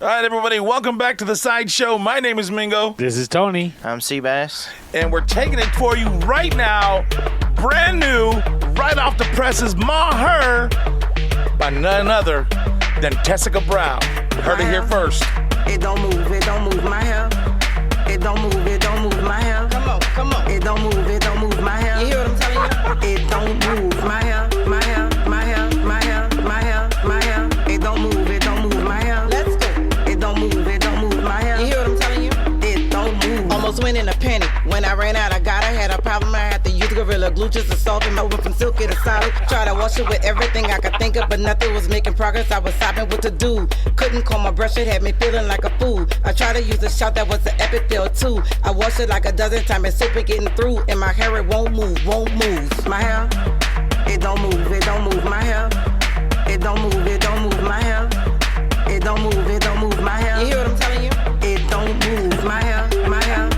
All right, everybody, welcome back to the Sideshow. My name is Mingo. This is Tony. I'm Seabass. And we're taking it for you right now. Brand new, right off the presses, Ma Her, by none other than Tessica Brown. Heard it here first. It don't move my hair. It don't move my hair. Come on. It don't move my hair. You hear what I'm telling you? It don't move my hair. My hair. It don't move my hair. Let's go. It don't move my hair. You hear what I'm telling you? It don't move. Almost went in a panic. When I ran out, I had a problem. I had to use Gorilla Glue just to solve it. Over from silky to solid. Try to wash it with everything I could think of, but nothing was making progress. I was sobbing what to do. Couldn't comb my brush, it had me feeling like a fool. I tried to use a shot that was an epic fail too. I washed it like a dozen times and soap it getting through. And my hair, it won't move. My hair, it don't move my hair. It don't move my hair. It don't move my hair. You hear what I'm telling you? It don't move my hair. My hair.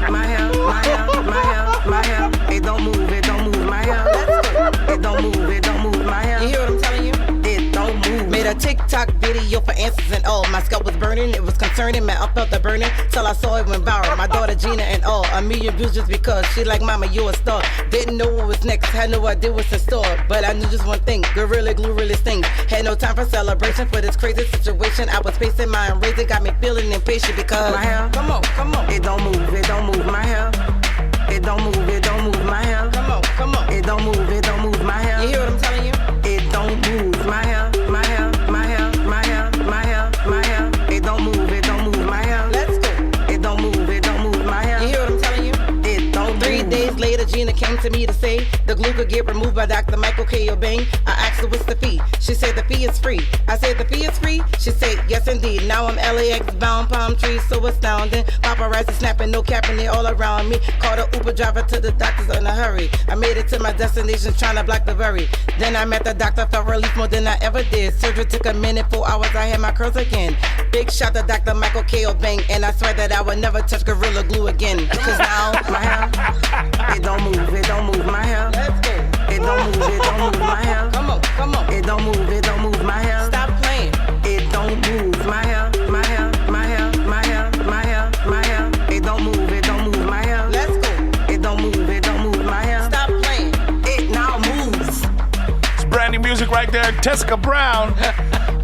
It don't move my hair. Let's go. It don't move my hair. You hear what I'm telling you? It don't move. Made a TikTok video for answers and all. My scalp was burning, it was concerning. Man, I felt the burning till I saw it went viral. My daughter Gina and all, 1 million views just because she like, Mama, you a star. Didn't know what was next, had no idea what's in store. But I knew just one thing, Gorilla Glue really stings. Had no time for celebration for this crazy situation. I was facing my raising, got me feeling impatient because my hair, come on. It don't move my hair. It don't move my hair. Come on. It don't move my hair. You hear what I'm telling you? It don't move my hair. My hair. It don't move my hair. Let's go. It don't move my hair. You hear what I'm telling you? It don't move. 3 days later, Gina came to me to say the glue could get removed by Dr. Michael K. Obang. I asked her what's the fee. She said the fee is free. I said the fee is free? She said yes indeed. Now I'm LAX bound, palm trees so astounding. Paparazzi snapping, no capping it all around me. Called a Uber driver to the doctor's in a hurry. I made it to my destination trying to block the worry. Then I met the doctor, felt relief more than I ever did. Surgery took a minute, 4 hours, I had my curls again. Big shout to Dr. Michael K. Obang. And I swear that I would never touch Gorilla Glue again. Cause now my hair, it don't move my hair. Let's go. It don't move my hair. Come on. It don't move my hair. Stop playing. It don't move my hair. My hair. It don't move my hair. Let's go. It don't move my hair. Stop playing. It now moves. It's brand new music right there, Tessica Brown.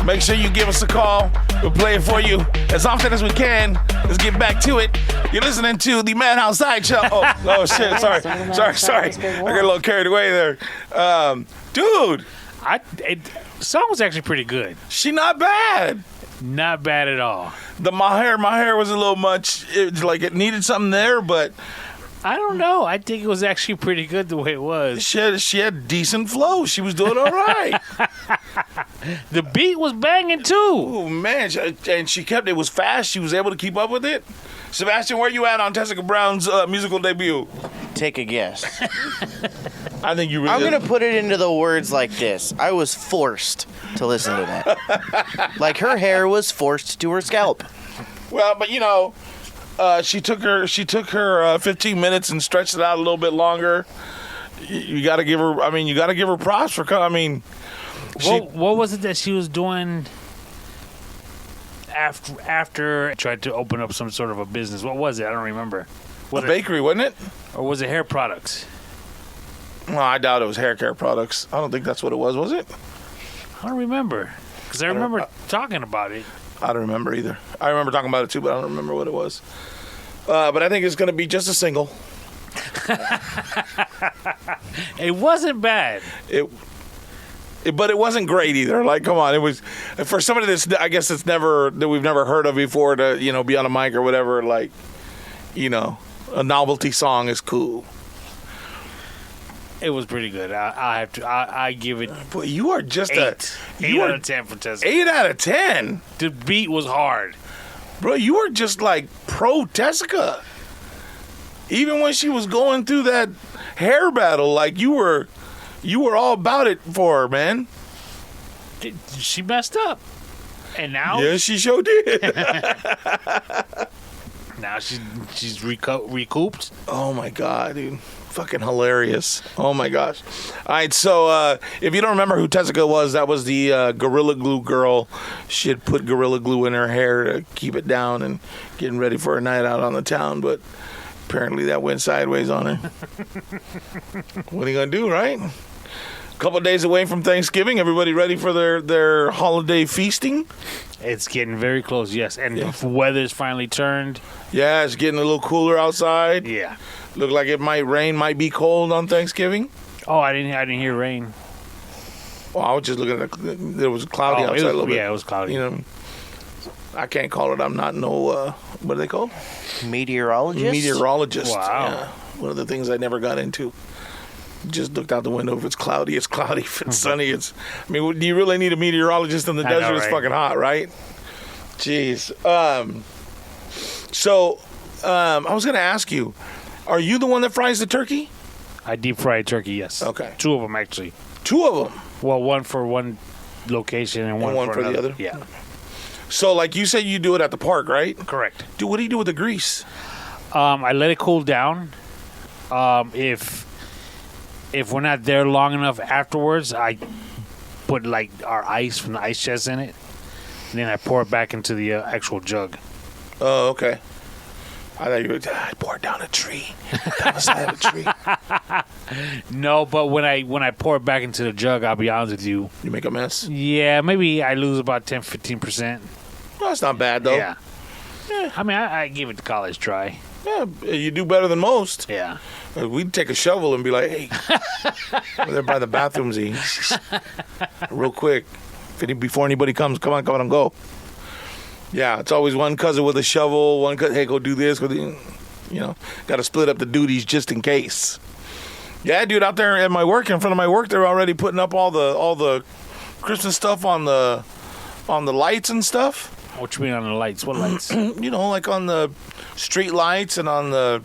Make sure you give us a call. We'll play it for you as often as we can. Let's get back to it. You're listening to the Madhouse Sideshow. Oh shit! Sorry. I got a little carried away there, dude. Song was actually pretty good. She not bad. Not bad at all. The my hair was a little much. It needed something there, but I don't know. I think it was actually pretty good the way it was. she had decent flow. She was doing all right. The beat was banging too. Oh man, and she kept it was fast. She was able to keep up with it. Sebastian, where you at on Tessica Brown's musical debut? Take a guess. I think you really. I'm going to put it into the words like this. I was forced to listen to that. Like her hair was forced to her scalp. Well, but she took her 15 minutes and stretched it out a little bit longer. You got to give her. I mean, you got to give her props for. What was it that she was doing after tried to open up some sort of a business? What was it? I don't remember. A bakery, wasn't it? Or was it hair products? Well, I doubt it was hair care products. I don't think that's what it was it? I don't remember. Because I remember talking about it. I don't remember either. I remember talking about it too, but I don't remember what it was. But I think it's going to be just a single. It wasn't bad. But it wasn't great either. Like, come on, it was for somebody I guess we've never heard of before to be on a mic or whatever. Like, a novelty song is cool. It was pretty good. I give it. Boy, you are just 8 out of 10 for Tessica. 8 out of 10. The beat was hard, bro. You were just like pro Tessica. Even when she was going through that hair battle, like you were all about it for her, man. She messed up, and now yeah, she sure did. Now she's recouped. Oh my god, dude. Fucking hilarious. Oh, my gosh. All right, so if you don't remember who Tessica was, that was the Gorilla Glue girl. She had put Gorilla Glue in her hair to keep it down and getting ready for a night out on the town, but apparently that went sideways on her. What are you going to do, right? A couple of days away from Thanksgiving. Everybody ready for their holiday feasting? It's getting very close, yes. And the weather's finally turned. Yeah, it's getting a little cooler outside. Yeah. Look like it might rain, might be cold on Thanksgiving. Oh, I didn't hear rain. Well, I was just looking at it was cloudy outside a little bit. Yeah, it was cloudy. You know, I can't call it. I'm not no, what are they called? Meteorologist? Meteorologist. Wow. Yeah. One of the things I never got into. Just looked out the window. If it's cloudy, it's cloudy. If it's sunny, it's... I mean, do you really need a meteorologist in the desert? know, It's right? fucking hot, right? Jeez. I was going to ask you, are you the one that fries the turkey? I deep fried turkey, yes. Okay. 2 of them, actually. 2 of them? Well, one for one location and one for the another. other? Yeah. So, like you said, you do it at the park, right? Correct. Dude, what do you do with the grease? I let it cool down. If we're not there long enough afterwards, I put like our ice from the ice chest in it, and then I pour it back into the actual jug. Oh, okay. I thought you would pour it down a tree, down the side of a tree. No, but when I pour it back into the jug, I'll be honest with you. You make a mess? Yeah, maybe I lose about 10-15%. Well, that's not bad, though. Yeah. I mean, I give it the college try. Yeah, you do better than most. Yeah. We'd take a shovel and be like, hey, over there by the bathrooms, real quick. Before anybody comes, come on, go. Yeah, it's always one cousin with a shovel, one cousin, hey, go do this. Got to split up the duties just in case. Yeah, dude, out there at my work, in front of my work, they're already putting up all the Christmas stuff on the lights and stuff. What you mean on the lights? What lights? Like on the street lights and on the...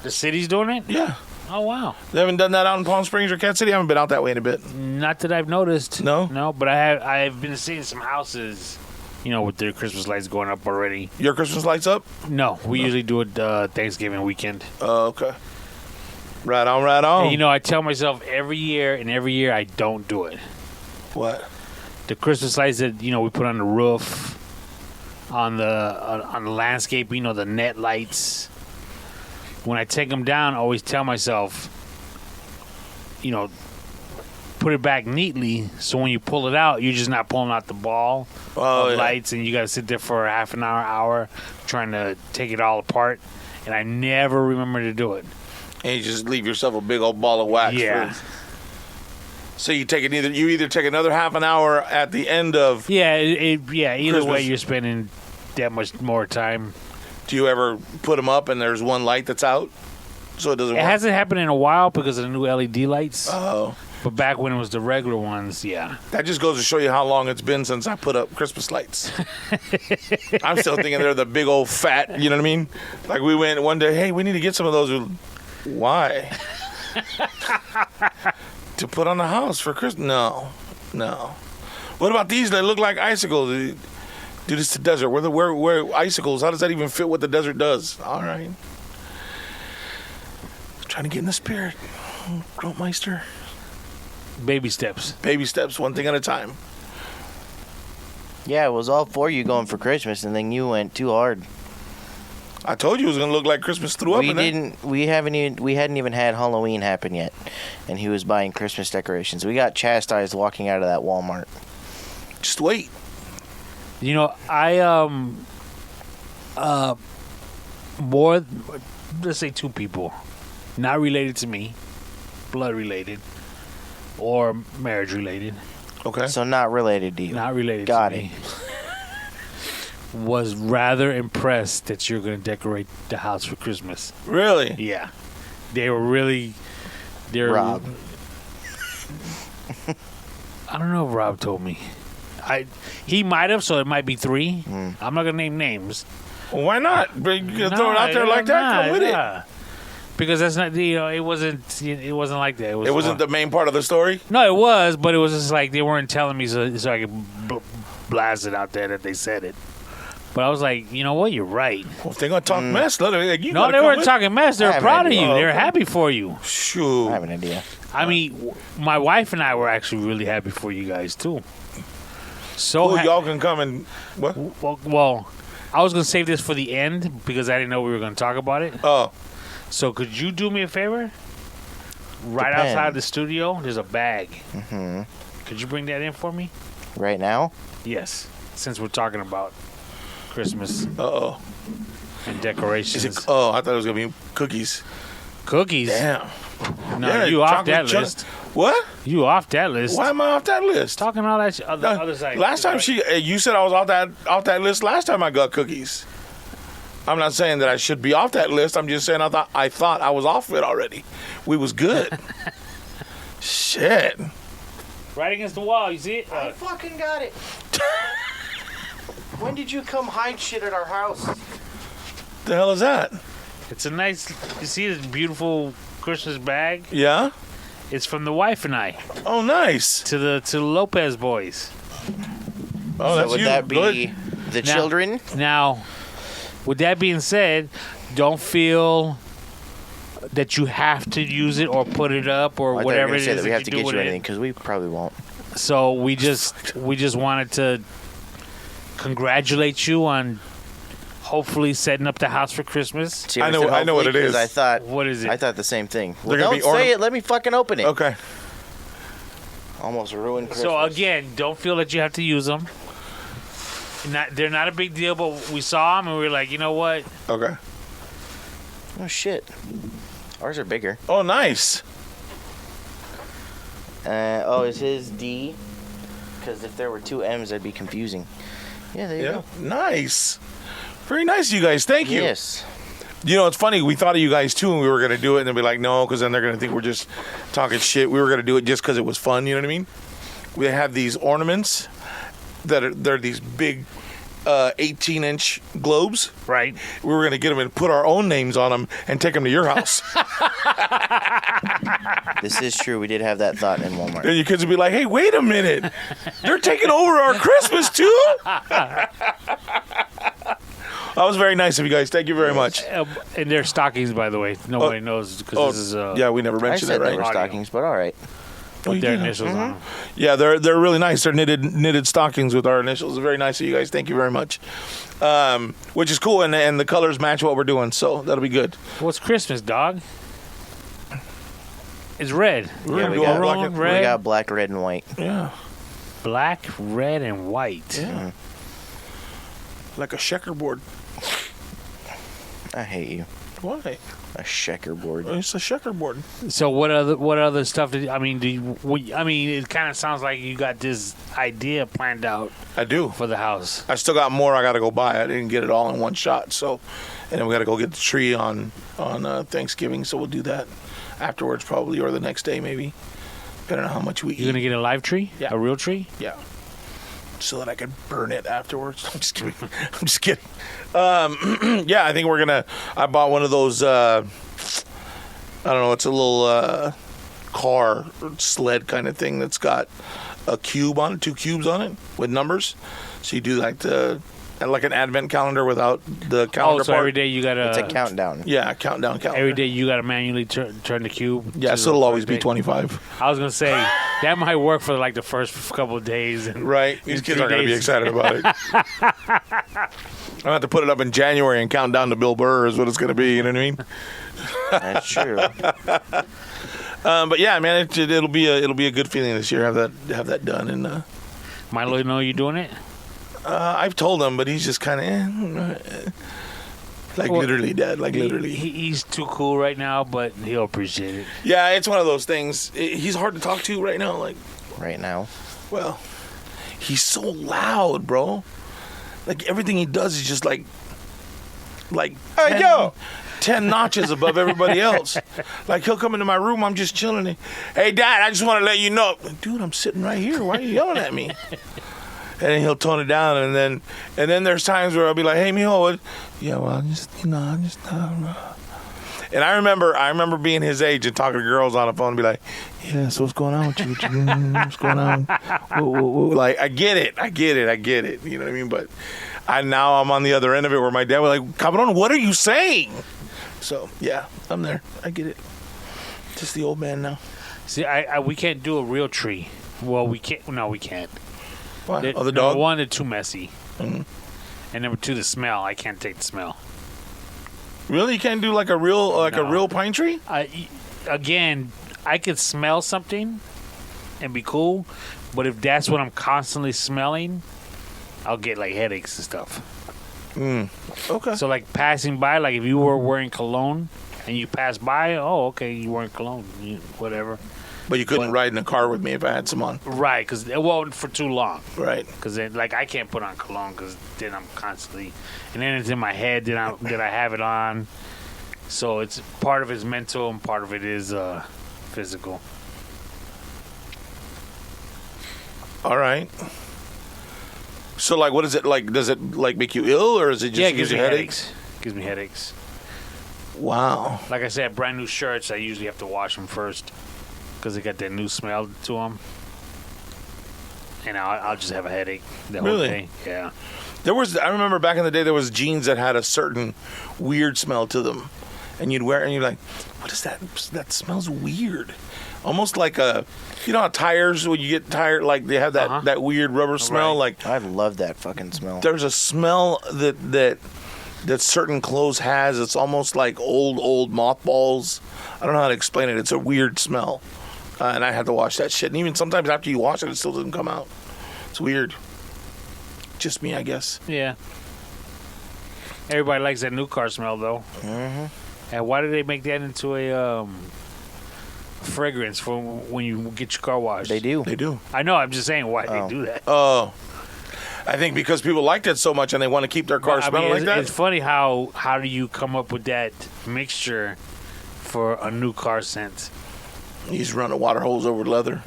The city's doing it? Yeah. Oh, wow. They haven't done that out in Palm Springs or Cat City? I haven't been out that way in a bit. Not that I've noticed. No? No, but I've been seeing some houses, with their Christmas lights going up already. Your Christmas lights up? No, we usually do it Thanksgiving weekend. Oh, okay. Right on. And, I tell myself every year I don't do it. What? The Christmas lights that, we put on the roof, on the landscape, the net lights. When I take them down, I always tell myself, put it back neatly so when you pull it out, you're just not pulling out the ball of lights, and you got to sit there for a half an hour trying to take it all apart. And I never remember to do it. And you just leave yourself a big old ball of wax. Yeah. So you either take another half an hour at the end of... Yeah, either Christmas. way, you're spending that much more time. Do you ever put them up and there's one light that's out? So it doesn't work? It hasn't happened in a while because of the new LED lights. Oh. But back when it was the regular ones, yeah. That just goes to show you how long it's been since I put up Christmas lights. I'm still thinking they're the big old fat, you know what I mean? Like we went one day, hey, we need to get some of those. Why? To put on the house for Christmas? No. What about these that look like icicles? Dude, it's the desert. Where icicles? How does that even fit what the desert does? All right. Trying to get in the spirit. Grootmeister. Baby steps. Baby steps, one thing at a time. Yeah, it was all for you going for Christmas, and then you went too hard. I told you it was going to look like Christmas threw up in there. We hadn't even had Halloween happen yet, and he was buying Christmas decorations. We got chastised walking out of that Walmart. Just wait. More, let's say 2 people, not related to me, blood related, or marriage related. Okay. So not related to you. Not related Got to it. me. Was rather impressed that you're going to decorate the house for Christmas. Really? Yeah. They were really... Rob. I don't know if Rob told me. He might have, so it might be 3. I'm not going to name names. Well, why not? But you can throw it out there like that. Come with it. Because that's not, it wasn't like that. It wasn't the main part of the story? No, it was, but it was just like they weren't telling me so I could blast it out there that they said it. But I was like, you know what? You're right. Well, if they're gonna talk mess, let them. Like, you No, gotta they come weren't with- talking mess. They I were have proud an of you. idea. They were happy for you. I Shoot. have an idea. I mean, my wife and I were actually really happy for you guys too. So Cool, y'all can come and what? well, I was gonna save this for the end because I didn't know we were gonna talk about it. Oh, So could you do me a favor? Right Depends. outside the studio, there's a bag. Mm-hmm. Could you bring that in for me? Right now? Yes, since we're talking about Christmas oh. and Is decorations. it? Oh, I thought it was gonna be cookies. Cookies? Damn. No, Yeah, you off that chocolate list. What? You off that list. Why am I off that list? Talking all that other side. Last time you said I was off that list. Last time I got cookies. I'm not saying that I should be off that list. I'm just saying I thought I was off it already. We was good. Shit. Right against the wall, you see it? I fucking got it. When did you come hide shit at our house? The hell is that? It's a nice. You see this beautiful Christmas bag? Yeah. It's from the wife and I Oh, nice. to the Lopez boys. Oh, that's So would you. that be Good. the Now- children? Now, with that being said, don't feel that you have to use it or put it up or I thought you were whatever gonna it say is that we that have you to do get with you it. anything because we probably won't. So we just wanted to congratulate you on hopefully setting up the house for Christmas. See, I know- said I know what hopefully it is. 'cause I thought. What is it? I thought the same thing. Well, They're gonna don't be say it. Let me fucking open it. Okay. Almost ruined Christmas. So again, don't feel that you have to use them. They're not a big deal, but we saw them and we were like, you know what? Okay. Oh shit. Ours are bigger. Oh, nice. Is his D? Because if there were two M's, that'd be confusing. Yeah, there you Yeah. go. Nice. Very nice, you guys. Thank you. Yes. You know, it's funny. We thought of you guys too, and we were gonna do it, and they'd be like, "No," because then they're gonna think we're just talking shit. We were gonna do it just because it was fun. You know what I mean? We have these ornaments they're these big 18-inch globes. Right. We were gonna get them and put our own names on them and take them to your house. This is true. We did have that thought in Walmart. And your kids would be like, "Hey, wait a minute! They're taking over our Christmas too." That was very nice of you guys. Thank you very much. And they're stockings, by the way. Nobody knows because Oh, this is yeah, we never I mentioned said that, they right? were stockings, but all right. Oh, you their did? initials on them. Yeah, they're really nice. They're knitted stockings with our initials. Very nice of you guys. Thank you very much. Which is cool, and the colors match what we're doing, so that'll be good. What's Christmas, dog? It's red. We're Yeah, gonna we do all got- black Maroon, and red. We got black, red, and white. yeah, Black, red, and white. yeah, like a checkerboard. I hate you. Why? A checkerboard. It's a checkerboard. So what other stuff did I mean? It kind of sounds like you got this idea planned out I do. for the house. I still got more. I got to go buy. I didn't get it all in one shot. So, and then we got to go get the tree on Thanksgiving. So we'll do that afterwards, probably, or the next day, maybe, depending on how much we eat. You're gonna get a live tree? Yeah. A real tree? Yeah. So that I can burn it afterwards. I'm just kidding. I'm just kidding. Yeah, I think we're gonna. I bought one of those. I don't know. It's a little car sled kind of thing that's got a cube on it, 2 cubes on it with numbers. So you do like an advent calendar without the calendar Oh, so part. every day you gotta. It's a countdown. Yeah, countdown calendar. Every day you gotta manually turn the cube. Yeah, to so the it'll always first be day. 25. I was gonna say that might work for like the first couple of days. And Right. These in kids 3 aren't going to be days. excited about it. I'm going to have to put it up in January and count down to Bill Burr is what it's going to be. You know what I mean? That's true. But yeah, man, it'll be a good feeling this year. Have that done. And Milo, know you doing it? I've told him, but he's just kind of like Well, literally, Dad. Like literally. He's too cool right now, but he'll appreciate it. Yeah, it's one of those things. He's hard to talk to right now. Like, Right now. well, he's so loud, bro. Like everything he does is just like Hey, yo! 10 notches above everybody else. Like he'll come into my room, I'm just chilling. And, hey, Dad, I just want to let you know, dude, I'm sitting right here. Why are you yelling at me? And then he'll tone it down, and then there's times where I'll be like, hey, mijo, what? Yeah, well, I don't know. And I remember being his age and talking to girls on the phone and be like, yeah, so what's going on with you? What you doing? What's going on? Whoa. Like, I get it. You know what I mean? But Now I'm on the other end of it where my dad was like, "Cabron, what are you saying?" So yeah, I'm there. I get it. Just the old man now. See, we can't do a real tree. Well, we can't. No, we can't. What? The The dog? Number one, they're too messy. Mhm. And number two, the smell. I can't take the smell. Really? You can't do like a real a No. real pine tree? Again, I could smell something and be cool, but if that's what I'm constantly smelling, I'll get like headaches and stuff. Okay. So like passing by, like if you were wearing cologne and you pass by, oh, okay, you wearing cologne, whatever. But you couldn't ride in a car with me if I had some on. Right, because for too long. Right. Because like I can't put on cologne because then I'm constantly, and then it's in my head that I have it on. So it's part of it's mental and part of it is physical. All right. So like, what is it like? Does it like make you ill, or is it just Yeah, it gives you me headaches. Gives me headaches. Wow. Like I said, brand new shirts, I usually have to wash them first because they got that new smell to them. And I'll just have a headache the whole Really? day. Yeah. I remember back in the day, there was jeans that had a certain weird smell to them, and you'd wear it, and you're like, "What is that? That smells weird." Almost like how tires, when you get tired, like they have that weird rubber smell. Right. Like I love that fucking smell. there's a smell that certain clothes has. It's almost like old mothballs. I don't know how to explain it. It's a weird smell, and I had to wash that shit. And even sometimes after you wash it, it still doesn't come out. It's weird. Just me, I guess. Yeah. Everybody likes that new car smell, though. Mm-hmm. And why did they make that into a fragrance for when you get your car washed? They do. They do. I know. I'm just saying why Oh. they do that. Oh, I think because people liked it so much and they want to keep their car I mean, smelling like that. It's funny how do you come up with that mixture for a new car scent? You just run a water hose over leather.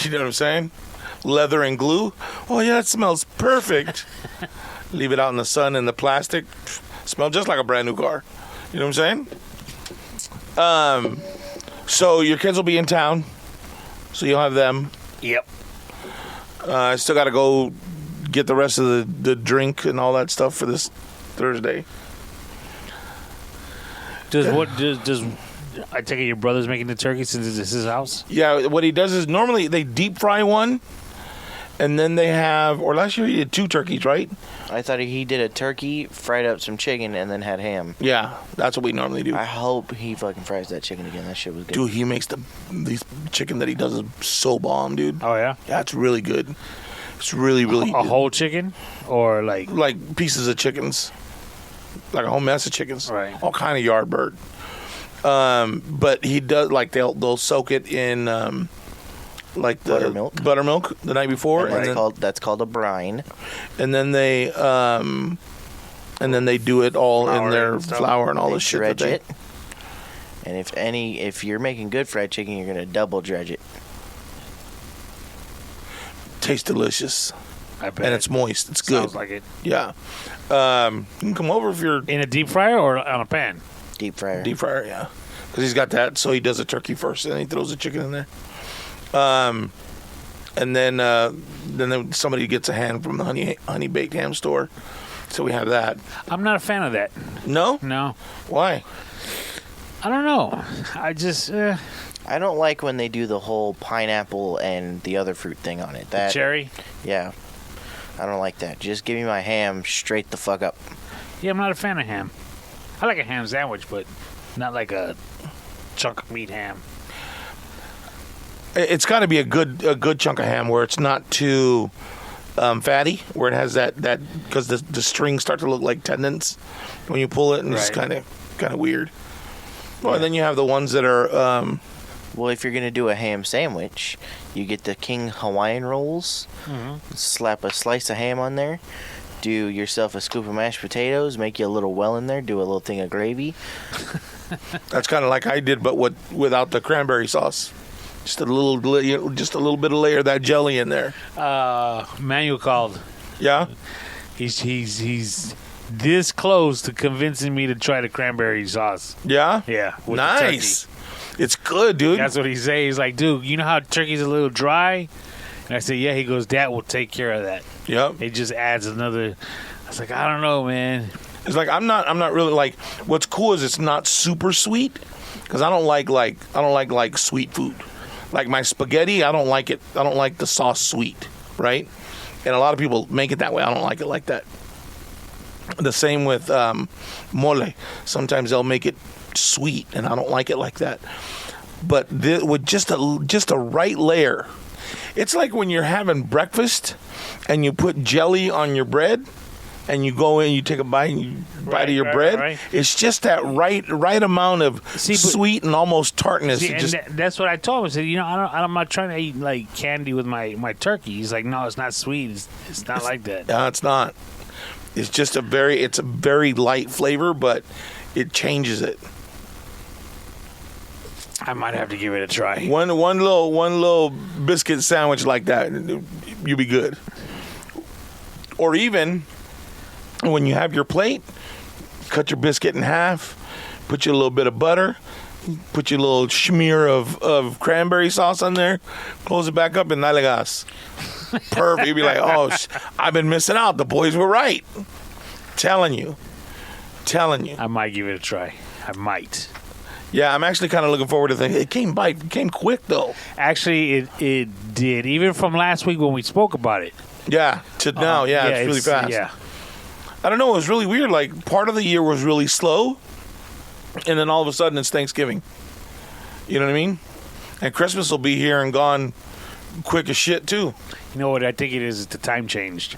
You know what I'm saying? Leather and glue. Oh yeah, it smells perfect. Leave it out in the sun in the plastic. Smell just like a brand new car. You know what I'm saying? So your kids will be in town. So you'll have them. Yep. I still got to go get the rest of the drink and all that stuff for this Thursday. Does I take it your brother's making the turkey since this is his house? Yeah, what he does is normally they deep fry one, and then they have, or last year he did 2 turkeys, right? I thought he did a turkey, fried up some chicken, and then had ham. Yeah, that's what we normally do. I hope he fucking fries that chicken again. That shit was good. Dude, he makes these chicken that he does is so bomb, dude. Oh yeah. Yeah, it's really good. It's really, really A good. whole chicken, or Like pieces of chickens, like a whole mess of chickens, Right. All kind of yard bird. But he does like they'll soak it in like the buttermilk the night before, And that's called a brine. and then they do it all in Flour their and stuff. flour and all They the shit dredge that it. And if you're making good fried chicken, you're gonna double dredge it. tastes delicious. I bet. And it's moist. It's good. Sounds like it. Yeah. You can come over if you're In a deep fryer or on a pan? Deep fryer. deep fryer, yeah. Because he's got that, so he does a turkey first, and then he throws the chicken in there. And then somebody gets a ham from the honey baked ham store, so we have that. I'm not a fan of that. No? No. Why? I don't know. I just I don't like when they do the whole pineapple and the other fruit thing on it. That cherry. Yeah. I don't like that. Just give me my ham straight the fuck up. Yeah, I'm not a fan of ham. I like a ham sandwich, but not like a chunk of meat ham. It's got to be a good chunk of ham where it's not too fatty, where it has that because the strings start to look like tendons when you pull it, and it's Right. kind of weird. Well, then you have the ones that are Well, if you're gonna do a ham sandwich, you get the King Hawaiian rolls, slap a slice of ham on there, do yourself a scoop of mashed potatoes, make you a little well in there, do a little thing of gravy. that's kind of like I did, but without the cranberry sauce. Just a little bit of layer of that jelly in there. Manuel called. Yeah. He's this close to convincing me to try the cranberry sauce. Yeah. Yeah. with the Nice. It's good, dude. turkey. That's what he says. He's like, dude, you know how turkey's a little dry? And I said, yeah. He goes, Dad will take care of that. Yep. It just adds another. I was like, I don't know, man. It's like I'm not really like. What's cool is it's not super sweet, because I don't like sweet food. Like my spaghetti, I don't like it. I don't like the sauce sweet, right? And a lot of people make it that way. I don't like it like that. The same with mole. Sometimes they'll make it sweet, and I don't like it like that. But with just a right layer, it's like when you're having breakfast and you put jelly on your bread, and you go in, you take a bite, and you bite of your bread. Right. It's just that right amount of sweet and almost tartness. That's what I told him. I said, I'm not trying to eat like candy with my turkey. He's like, no, it's not sweet. It's not like that. No, it's not. It's just a very light flavor, but it changes it. I might have to give it a try. One little biscuit sandwich like that, you'll be good. Or even when you have your plate, cut your biscuit in half, put you a little bit of butter, put your little smear of cranberry sauce on there, close it back up, and dale gas. Perfect. You'd be like, oh, I've been missing out. The boys were right. Telling you. I might give it a try. I might. Yeah, I'm actually kind of looking forward to things. It came quick, though. Actually, it did. Even from last week when we spoke about it. Yeah, to now. It's really fast. Yeah. I don't know. It was really weird. Like, part of the year was really slow, and then all of a sudden it's Thanksgiving. You know what I mean? And Christmas will be here and gone quick as shit, too. You know what I think it is? The time changed.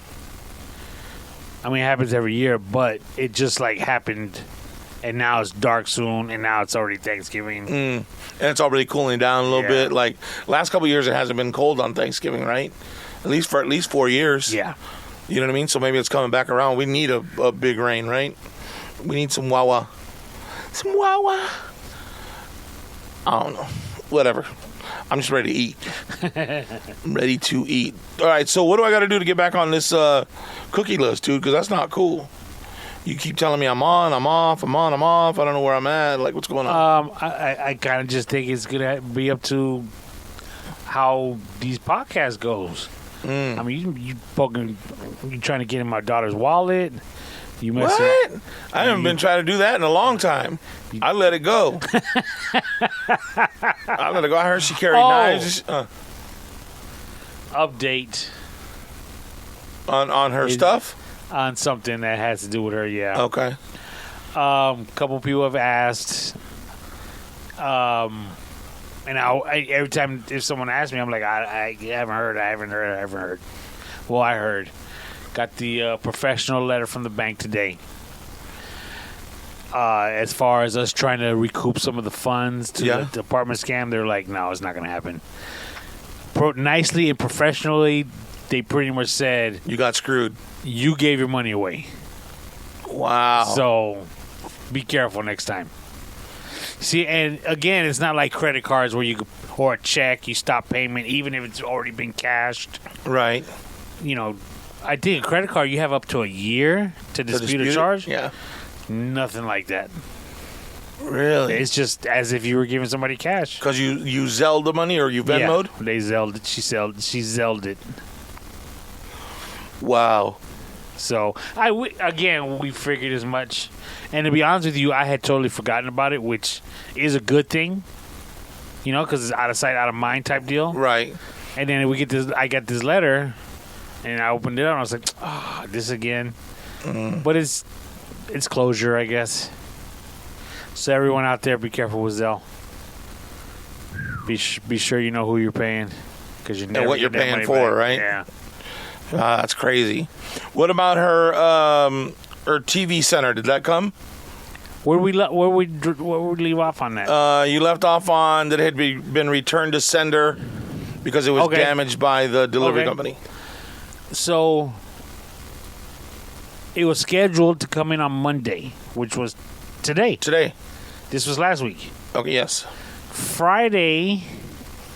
I mean, it happens every year, but it just, like, happened, and now it's dark soon, and now it's already Thanksgiving. And it's already cooling down a little bit. Like, last couple of years, it hasn't been cold on Thanksgiving, right? At least 4 years. Yeah. You know what I mean? So maybe it's coming back around. We need a big rain, right? We need some wawa. Some wawa. I don't know. Whatever. I'm just ready to eat. I'm ready to eat. All right, so what do I got to do to get back on this cookie list, dude? Because that's not cool. You keep telling me I'm on, I'm off, I'm on, I'm off. I don't know where I'm at. Like, what's going on? I kind of just think it's going to be up to how these podcasts goes. I mean, you trying to get in my daughter's wallet. You what? I haven't been trying to do that in a long time. I let it go. I let it go. I heard she carried knives. Update. On her stuff? On something that has to do with her, yeah. Okay. Couple people have asked. And I every time if someone asks me, I'm like, I haven't heard. Well, I heard. Got the professional letter from the bank today. As far as us trying to recoup some of the funds to the apartment scam, they're like, no, it's not going to happen. Nicely and professionally, they pretty much said, you got screwed. You gave your money away. Wow. So be careful next time. See, and again, it's not like credit cards where or a check, you stop payment, even if it's already been cashed. Right. I think a credit card, you have up to a year to dispute a charge. Yeah. Nothing like that. Really? It's just as if you were giving somebody cash. Because you Zelled the money or you Venmo'd? Yeah, they Zelled it. She Zelled it. Wow. So, we figured as much. And to be honest with you, I had totally forgotten about it, which is a good thing. Because it's out of sight, out of mind type deal. Right. And then I got this letter, and I opened it up, and I was like, this again. But it's closure, I guess. So everyone out there, be careful with Zelle. Be sure you know who you're paying. Cause you never and what you're paying for, back. Right? Yeah. That's crazy. What about her TV center? Did that come? Where we leave off on that? You left off on that it had been returned to sender because it was damaged by the delivery company. So it was scheduled to come in on Monday, which was today. This was last week. Okay, yes. Friday,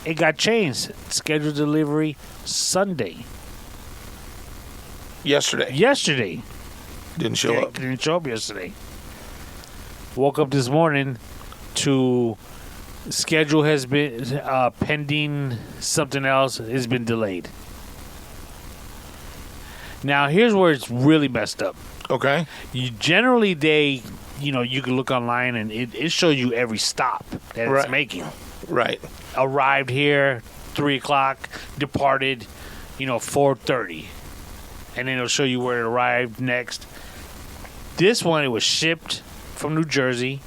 it got changed. Scheduled delivery Sunday. Yesterday. Didn't show up. Didn't show up yesterday. Woke up this morning to Schedule has been pending something else. Has been delayed. Now, here's where it's really messed up. Okay. You can look online and it shows you every stop that Right. it's making. Right. Arrived here 3:00, departed, 4:30, and then it'll show you where it arrived next. This one, it was shipped from New Jersey.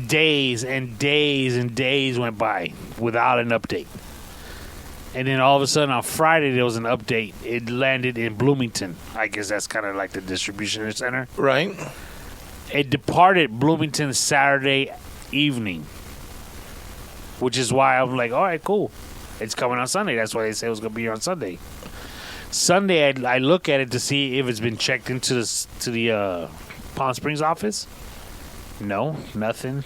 Days and days and days went by without an update. And then all of a sudden on Friday, there was an update. It landed in Bloomington. I guess that's kind of like the distribution center. Right. It departed Bloomington Saturday evening, which is why I'm like, all right, cool. It's coming on Sunday. That's why they said it was going to be here on Sunday. Sunday, I look at it to see if it's been checked into the Palm Springs office. No, nothing.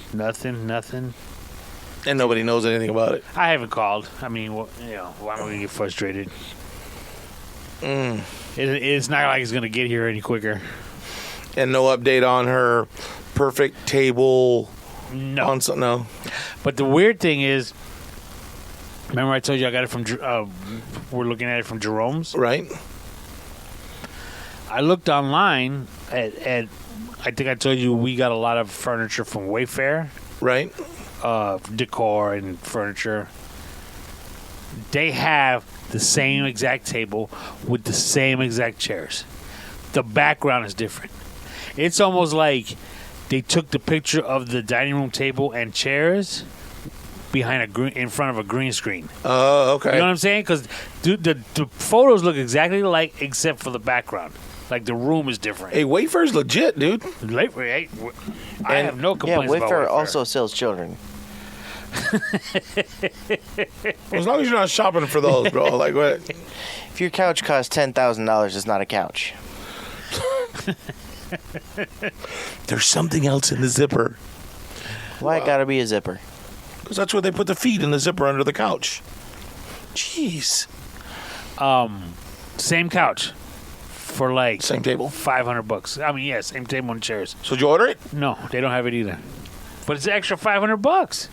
And nobody knows anything about it. I haven't called. I mean, why am I going to get frustrated? It's not like it's going to get here any quicker. And no update on her perfect table. No. No. But the weird thing is, remember I told you I got it from, we're looking at it from Jerome's? Right. I looked online at I think I told you we got a lot of furniture from Wayfair. Right. Decor and furniture. They have the same exact table with the same exact chairs. The background is different. It's almost like they took the picture of the dining room table and chairs in front of a green screen. Oh, okay. You know what I'm saying? Because the photos look exactly alike except for the background. Like the room is different. Hey, Wayfair's legit, dude. I have no complaints about Wayfair Wayfair. also sells children. As long as you're not shopping for those, bro. Like what? If your couch costs $10,000, it's not a couch. There's something else in the zipper. Why it gotta be a zipper? Because that's where they put the feet in the zipper under the couch. Jeez. Same couch for like Same table. $500. I mean, yeah, same table and chairs. So did you order it? No, they don't have it either. But it's an extra $500.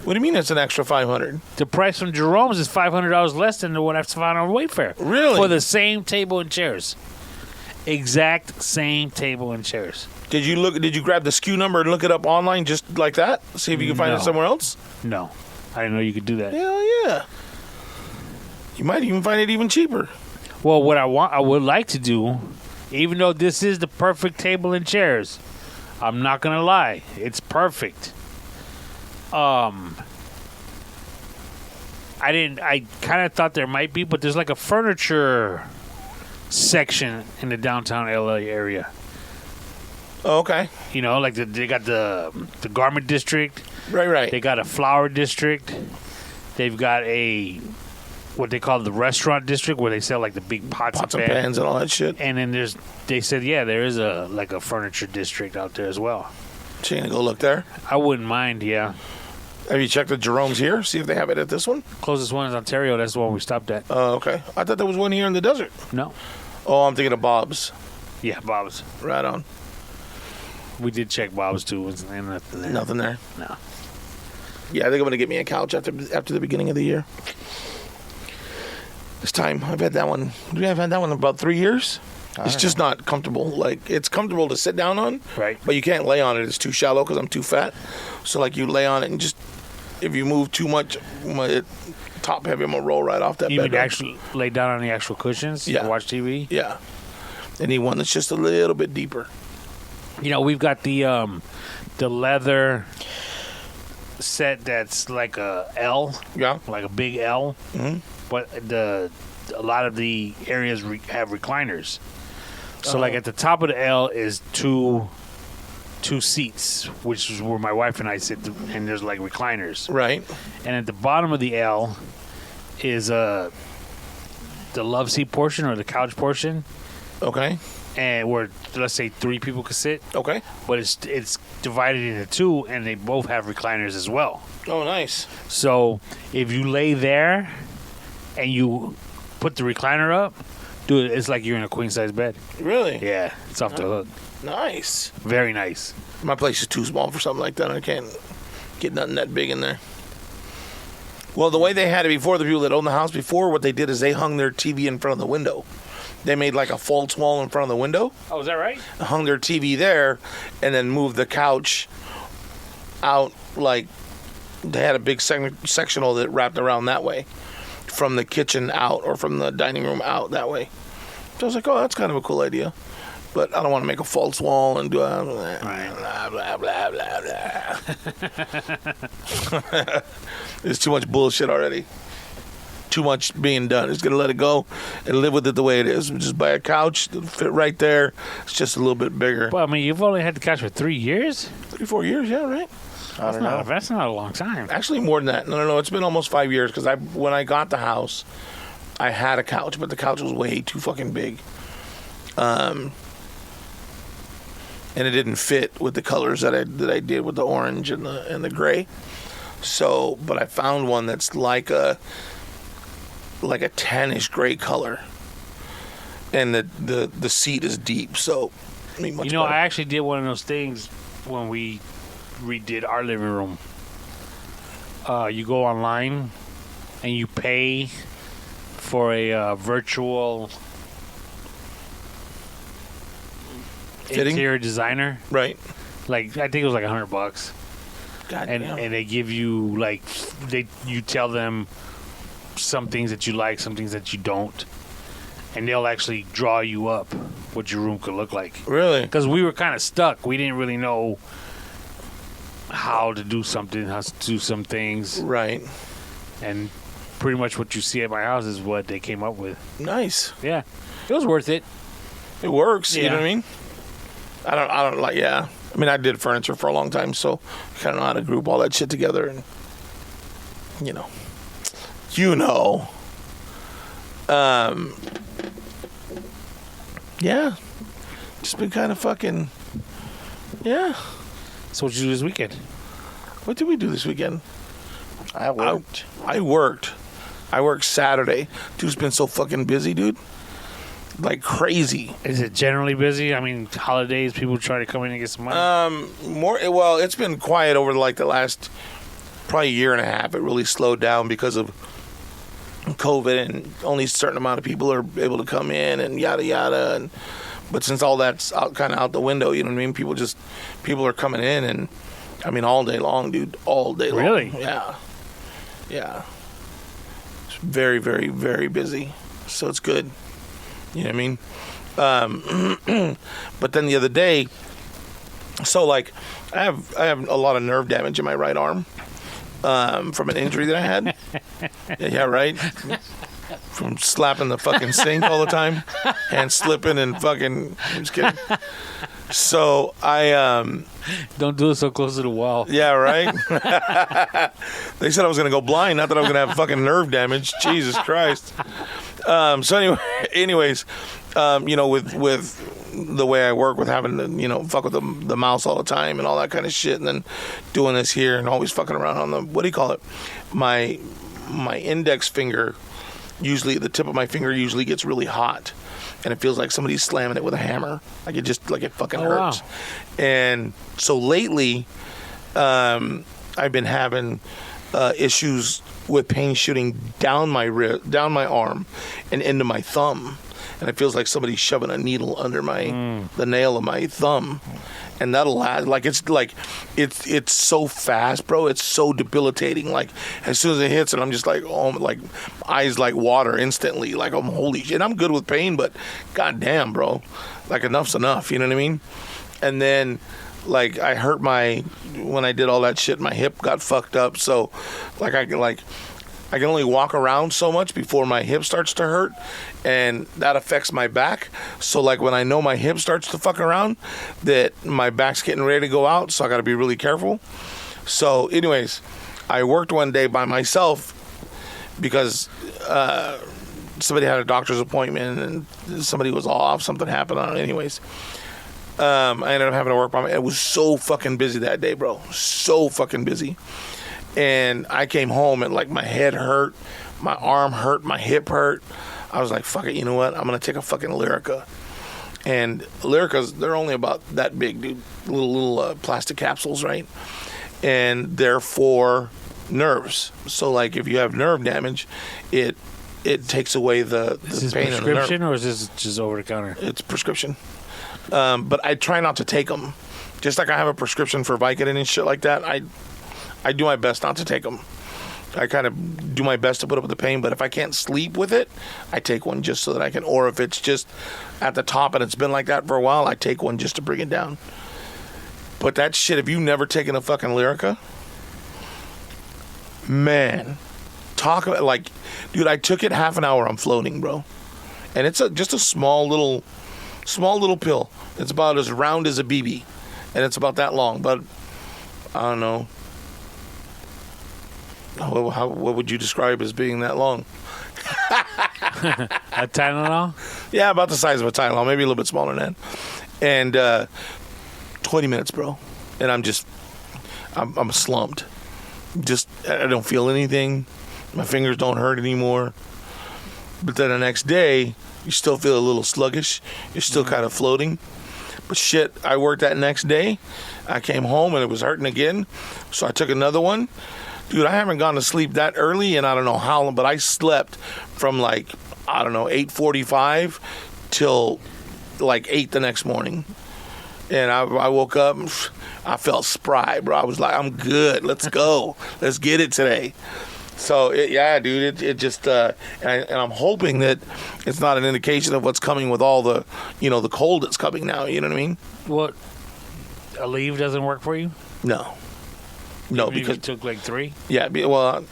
What do you mean it's an extra $500? The price from Jerome's is $500 less than the one I've found on Wayfair. Really? For the same table and chairs. Exact same table and chairs. Did you grab the SKU number and look it up online just like that? See if you can find it No. somewhere else? No, I didn't know you could do that. Hell yeah. You might even find it even cheaper. Well, what I would like to do, even though this is the perfect table and chairs, I'm not gonna lie, it's perfect. I kind of thought there might be, but there's like a furniture section in the downtown LA area. Oh, okay. You know, like they got the garment district. Right. They got a flower district. They've got what they call the restaurant district, where they sell like the big pots and and pans and all that shit. And then they said, yeah, there is a furniture district out there as well. So you gonna go look there? I wouldn't mind, yeah. Have you checked the Jerome's here? See if they have it at this one? Closest one is Ontario. That's the one we stopped at. Oh, okay. I thought there was one here in the desert. No. Oh, I'm thinking of Bob's. Yeah, Bob's. Right on. We did check Bob's too. And nothing there. Nothing there. No. Yeah, I think I'm gonna get me a couch after the beginning of the year. This time, I've had that one. I've had that one about 3 years. It's just not comfortable. Like, it's comfortable to sit down on, right? But you can't lay on it. It's too shallow because I'm too fat. So, like, you lay on it and just, if you move too much, my top heavy, I'm gonna roll right off that You bed. would actually lay down on the actual cushions Yeah. and watch TV? Yeah. I need one that's just a little bit deeper. You know, we've got the leather set that's like a L. Yeah. Like a big L. Mm-hmm. But a lot of the areas have recliners. So, like, at the top of the L is two seats, which is where my wife and I sit, and there's, like, recliners. Right. And at the bottom of the L is the love seat portion or the couch portion. Okay. And where, let's say, 3 people could sit. Okay. But it's divided into 2, and they both have recliners as well. Oh, nice. So if you lay there and you put the recliner up, Dude, it's like you're in a queen size bed. Really? Yeah, it's off the hook. Nice. Very nice. My place is too small for something like that. I can't get nothing that big in there. Well, the way they had it before, the people that owned the house before, what they did is they hung their TV in front of the window. They made like a false wall in front of the window. Oh, is that right? Hung their TV there, and then moved the couch out. Like they had a big sectional that wrapped around that way, from the kitchen out or from the dining room out that way. So I was like, oh, that's kind of a cool idea. But I don't want to make a false wall and do blah, blah, blah, blah, blah. There's too much bullshit already. Too much being done. Just gonna let it go and live with it the way it is. Just buy a couch, it'll fit right there. It's just a little bit bigger. Well, I mean, you've only had the couch for 3 years? 3-4 years, yeah, right? I don't know. That's not a long time. Actually, more than that. No. It's been almost 5 years because when I got the house, I had a couch, but the couch was way too fucking big. And it didn't fit with the colors that I did with the orange and the gray. So, but I found one that's like a tannish gray color, and the seat is deep. So, I mean, much better. I actually did one of those things when we redid our living room. You go online and you pay for a virtual fitting interior designer, right? Like I think it was like $100, and they give you you tell them some things that you like, some things that you don't, and they'll actually draw you up what your room could look like. Really? Because we were kind of stuck. We didn't really know how to do something, how to do some things, right? And pretty much what you see at my house is what they came up with. Nice. Yeah, it was worth it. It works. Yeah. You know what I mean? I don't like. Yeah. I mean, I did furniture for a long time, so I kind of know how to group all that shit together, and yeah, just been kind of fucking, yeah. So what did you do this weekend? What did we do this weekend? I worked. I worked Saturday. Dude's been so fucking busy, dude. Like crazy. Is it generally busy? I mean, holidays, people try to come in and get some money. Well, it's been quiet over like the last probably year and a half. It really slowed down because of COVID, and only a certain amount of people are able to come in and yada yada. But since all that's kind of out the window, you know what I mean? People are coming in, and I mean all day long, dude, all day long. Really? Yeah. It's very, very, very busy. So it's good. You know what I mean? But then the other day, so like I have a lot of nerve damage in my right arm from an injury that I had. Yeah, right? From slapping the fucking sink all the time and slipping and fucking, I'm just kidding. So I don't do it so close to the wall. Yeah, right? They said I was going to go blind, not that I was going to have fucking nerve damage. Jesus Christ. So anyways, with the way I work, with having to, fuck with the mouse all the time and all that kind of shit, and then doing this here and always fucking around on the, what do you call it? My index finger, usually the tip of my finger usually gets really hot, and it feels like somebody's slamming it with a hammer. Like it fucking hurts. Wow. And so lately, I've been having issues with pain shooting down my arm and into my thumb, and it feels like somebody's shoving a needle under the nail of my thumb, and that'll last. It's so fast, bro. It's so debilitating. Like as soon as it hits, and I'm just like, oh, like eyes like water instantly. Like I'm holy shit. I'm good with pain, but goddamn, bro, like enough's enough. You know what I mean? And then. Like I hurt when I did all that shit, my hip got fucked up. So, I can only walk around so much before my hip starts to hurt, and that affects my back. So like when I know my hip starts to fuck around, that my back's getting ready to go out. So I got to be really careful. So, anyways, I worked one day by myself because somebody had a doctor's appointment and somebody was off. Something happened. Anyways. I ended up having to work by myself. It was so fucking busy that day, bro. So fucking busy. And I came home and like my head hurt, my arm hurt, my hip hurt. I was like, fuck it, you know what? I'm going to take a fucking Lyrica. And Lyricas, they're only about that big, dude. Little plastic capsules, right? And they're for nerves. So, like, if you have nerve damage, it takes away the Is this pain in the nerve. prescription or is this just over the counter? It's prescription. But I try not to take them. Just like I have a prescription for Vicodin and shit like that, I do my best not to take them. I kind of do my best to put up with the pain, but if I can't sleep with it, I take one just so that I can. Or if it's just at the top and it's been like that for a while, I take one just to bring it down. But that shit, if you've never taken a fucking Lyrica, man, talk about, like, dude, I took it half an hour, I'm floating, bro. And it's just a small little pill. It's about as round as a BB. And it's about that long, but I don't know. What would you describe as being that long? A Tylenol? Yeah, about the size of a Tylenol, maybe a little bit smaller than that. And 20 minutes, bro. And I'm slumped. Just, I don't feel anything. My fingers don't hurt anymore. But then the next day, you still feel a little sluggish. You're still kind of floating. But shit, I worked that next day. I came home and it was hurting again. So I took another one. Dude, I haven't gone to sleep that early and I don't know how long, but I slept from like, I don't know, 8:45 till like 8 the next morning. And I woke up, and I felt spry, bro. I was like, I'm good. Let's go. Let's get it today. So, yeah, dude, it just, and I'm hoping that it's not an indication of what's coming with all the, the cold that's coming now. You know what I mean? What? A leave doesn't work for you? No. No, Even if because you took like 3? Yeah, well,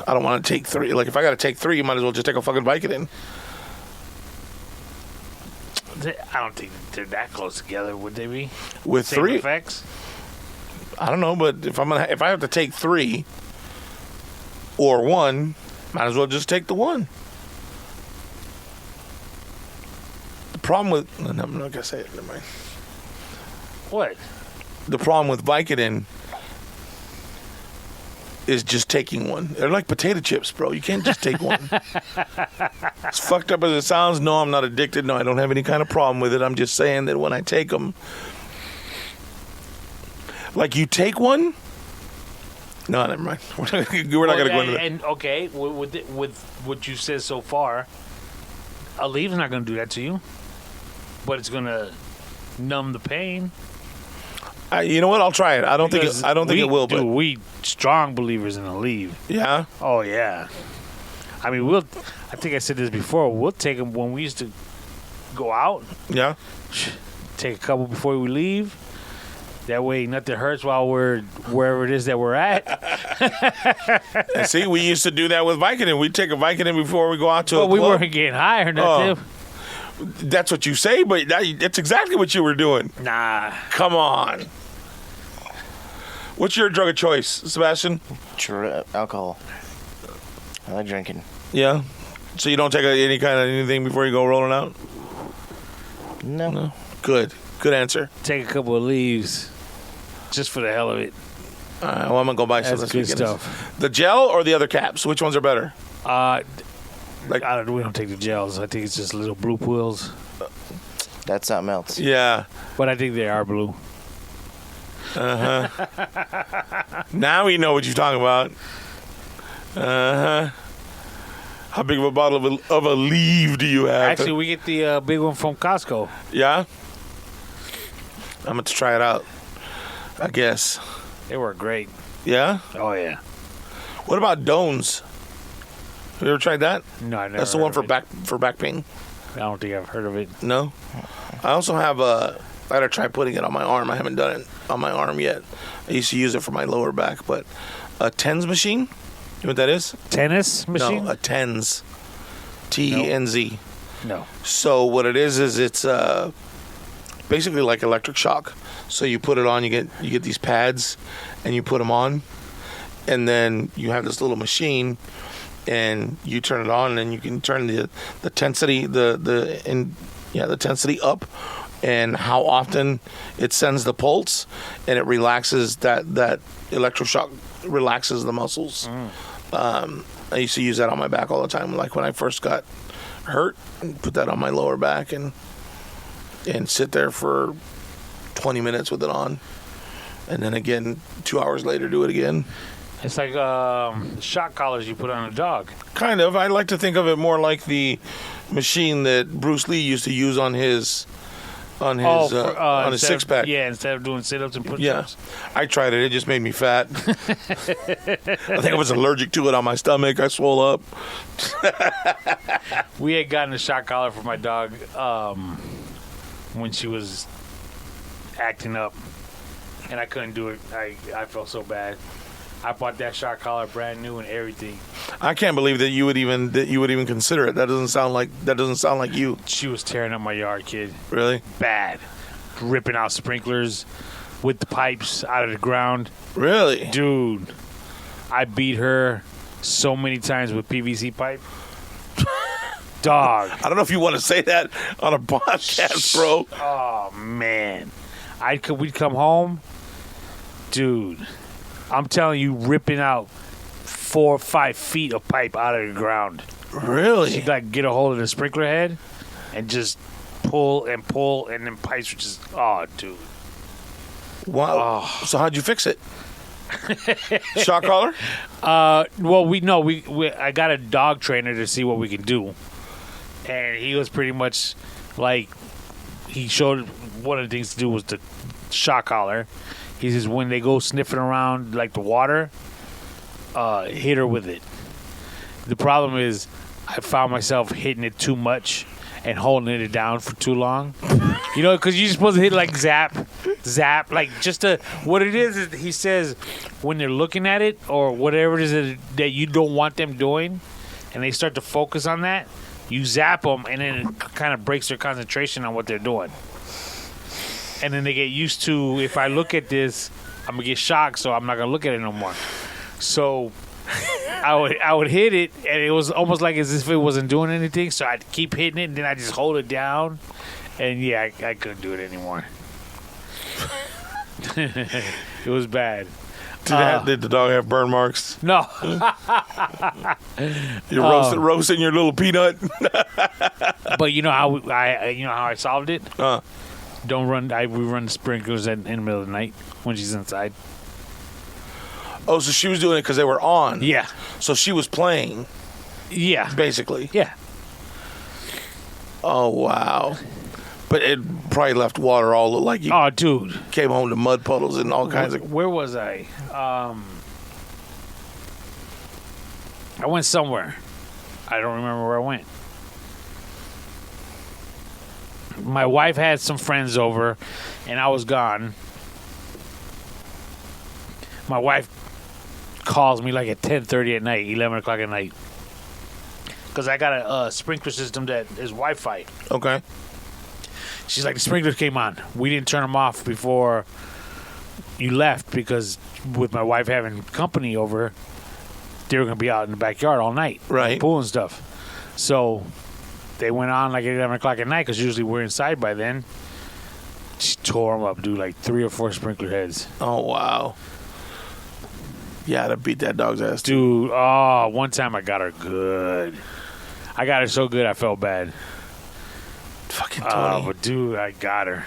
I don't want to take 3. Like, if I got to take 3, you might as well just take a fucking Vicodin. I don't think they're that close together, would they be? With Same 3 effects? I don't know, but if I have to take 3 or 1, might as well just take the 1. The problem with I'm not gonna say it. Never mind. What? The problem with Vicodin is just taking one. They're like potato chips, bro. You can't just take one. As fucked up as it sounds, no, I'm not addicted. No, I don't have any kind of problem with it. I'm just saying that when I take them, like, you take one. No, never mind. We're not going to go into that. And okay, with what you said so far, a leave's not going to do that to you, but it's going to numb the pain. You know what? I'll try it. I don't think it will. Dude, but we strong believers in a leave. Yeah. Oh yeah. I mean, I think I said this before. We'll take them when we used to go out. Yeah. Take a couple before we leave. That way, nothing hurts while we're wherever it is that we're at. And see, we used to do that with Vicodin. We'd take a Vicodin before we go out to a But we club. weren't getting high or nothing. That's what you say, but that's exactly what you were doing. Nah. Come on. What's your drug of choice, Sebastian? Alcohol. I like drinking. Yeah. So you don't take any kind of anything before you go rolling out? No. Good answer. Take a couple of leaves, just for the hell of it. All right, well, I'm going to go buy some That's this good weekend. stuff. The gel or the other caps? Which ones are better? We don't take the gels. I think it's just little blue pills. That's something else. Yeah. But I think they are blue. Now we know what you're talking about. How big of a bottle of a leave do you have? Actually, we get the big one from Costco. Yeah? I'm going to try it out, I guess. They work great. Yeah? Oh, yeah. What about Dones? Have you ever tried that? No, I never. That's the one for back pain. I don't think I've heard of it. No? I also have I got to try putting it on my arm. I haven't done it on my arm yet. I used to use it for my lower back, but a TENS machine? You know what that is? Tennis machine? No, a TENS. TENZ. No. So what it is it's basically like electric shock. So you put it on, you get these pads, and you put them on, and then you have this little machine, and you turn it on, and you can turn the intensity the intensity up, and how often it sends the pulse, and it relaxes that electroshock relaxes the muscles. And I used to use that on my back all the time. Like when I first got hurt, put that on my lower back and sit there for 20 minutes with it on. And then again, 2 hours later, do it again. It's like shock collars you put on a dog. Kind of. I like to think of it more like the machine that Bruce Lee used to use on his six pack. Yeah, instead of doing sit-ups and push-ups. Yeah, I tried it. It just made me fat. I think I was allergic to it on my stomach. I swole up. We had gotten a shock collar for my dog when she was acting up, and I couldn't do it. I felt so bad. I bought that shock collar brand new and everything. I can't believe that you would even consider it. That doesn't sound like you. She was tearing up my yard, kid. Really? Bad. Ripping out sprinklers with the pipes out of the ground. Really? Dude, I beat her so many times with PVC pipe. Dog. I don't know if you want to say that on a podcast, bro. Oh, man. We'd come home. Dude, I'm telling you, ripping out 4 or 5 feet of pipe out of the ground. Really? She'd like get a hold of the sprinkler head and just pull, and then pipes would just, oh, dude. Wow. Oh. So how'd you fix it? Shock collar? Well, I got a dog trainer to see what we can do. And he was pretty much like, he showed one of the things to do was the shock collar. He says when they go sniffing around like the water, hit her with it. The problem is I found myself hitting it too much and holding it down for too long. You know, because you're supposed to hit like zap, like just what it is he says when they're looking at it or whatever it is that you don't want them doing and they start to focus on that, you zap them and then it kind of breaks their concentration on what they're doing. And then they get used to, if I look at this, I'm going to get shocked, so I'm not going to look at it no more. So I would hit it, and it was almost like as if it wasn't doing anything, so I'd keep hitting it, and then I just hold it down. And, yeah, I couldn't do it anymore. It was bad. Did the dog have burn marks? No. You're roasting your little peanut? But you know how I solved it? Don't run. We run the sprinklers in the middle of the night when she's inside. Oh, so she was doing it because they were on. Yeah. So she was playing. Yeah. Basically. Yeah. Oh wow. But it probably left water all like you. Oh, dude. Came home to mud puddles and all kinds of. Where was I? I went somewhere. I don't remember where I went. My wife had some friends over, and I was gone. My wife calls me like at 10:30 at night, 11 o'clock at night, because I got a sprinkler system that is Wi-Fi. Okay. She's like, the sprinklers came on. We didn't turn them off before you left because with my wife having company over, they were going to be out in the backyard all night. Right. Pool and stuff. So they went on like at 11 o'clock at night because usually we're inside by then. She tore them up, dude, like 3 or 4 sprinkler heads. Oh, wow. Yeah, to beat that dog's ass. Dude, one time I got her good. I got her so good I felt bad. Fucking Tony. But dude, I got her.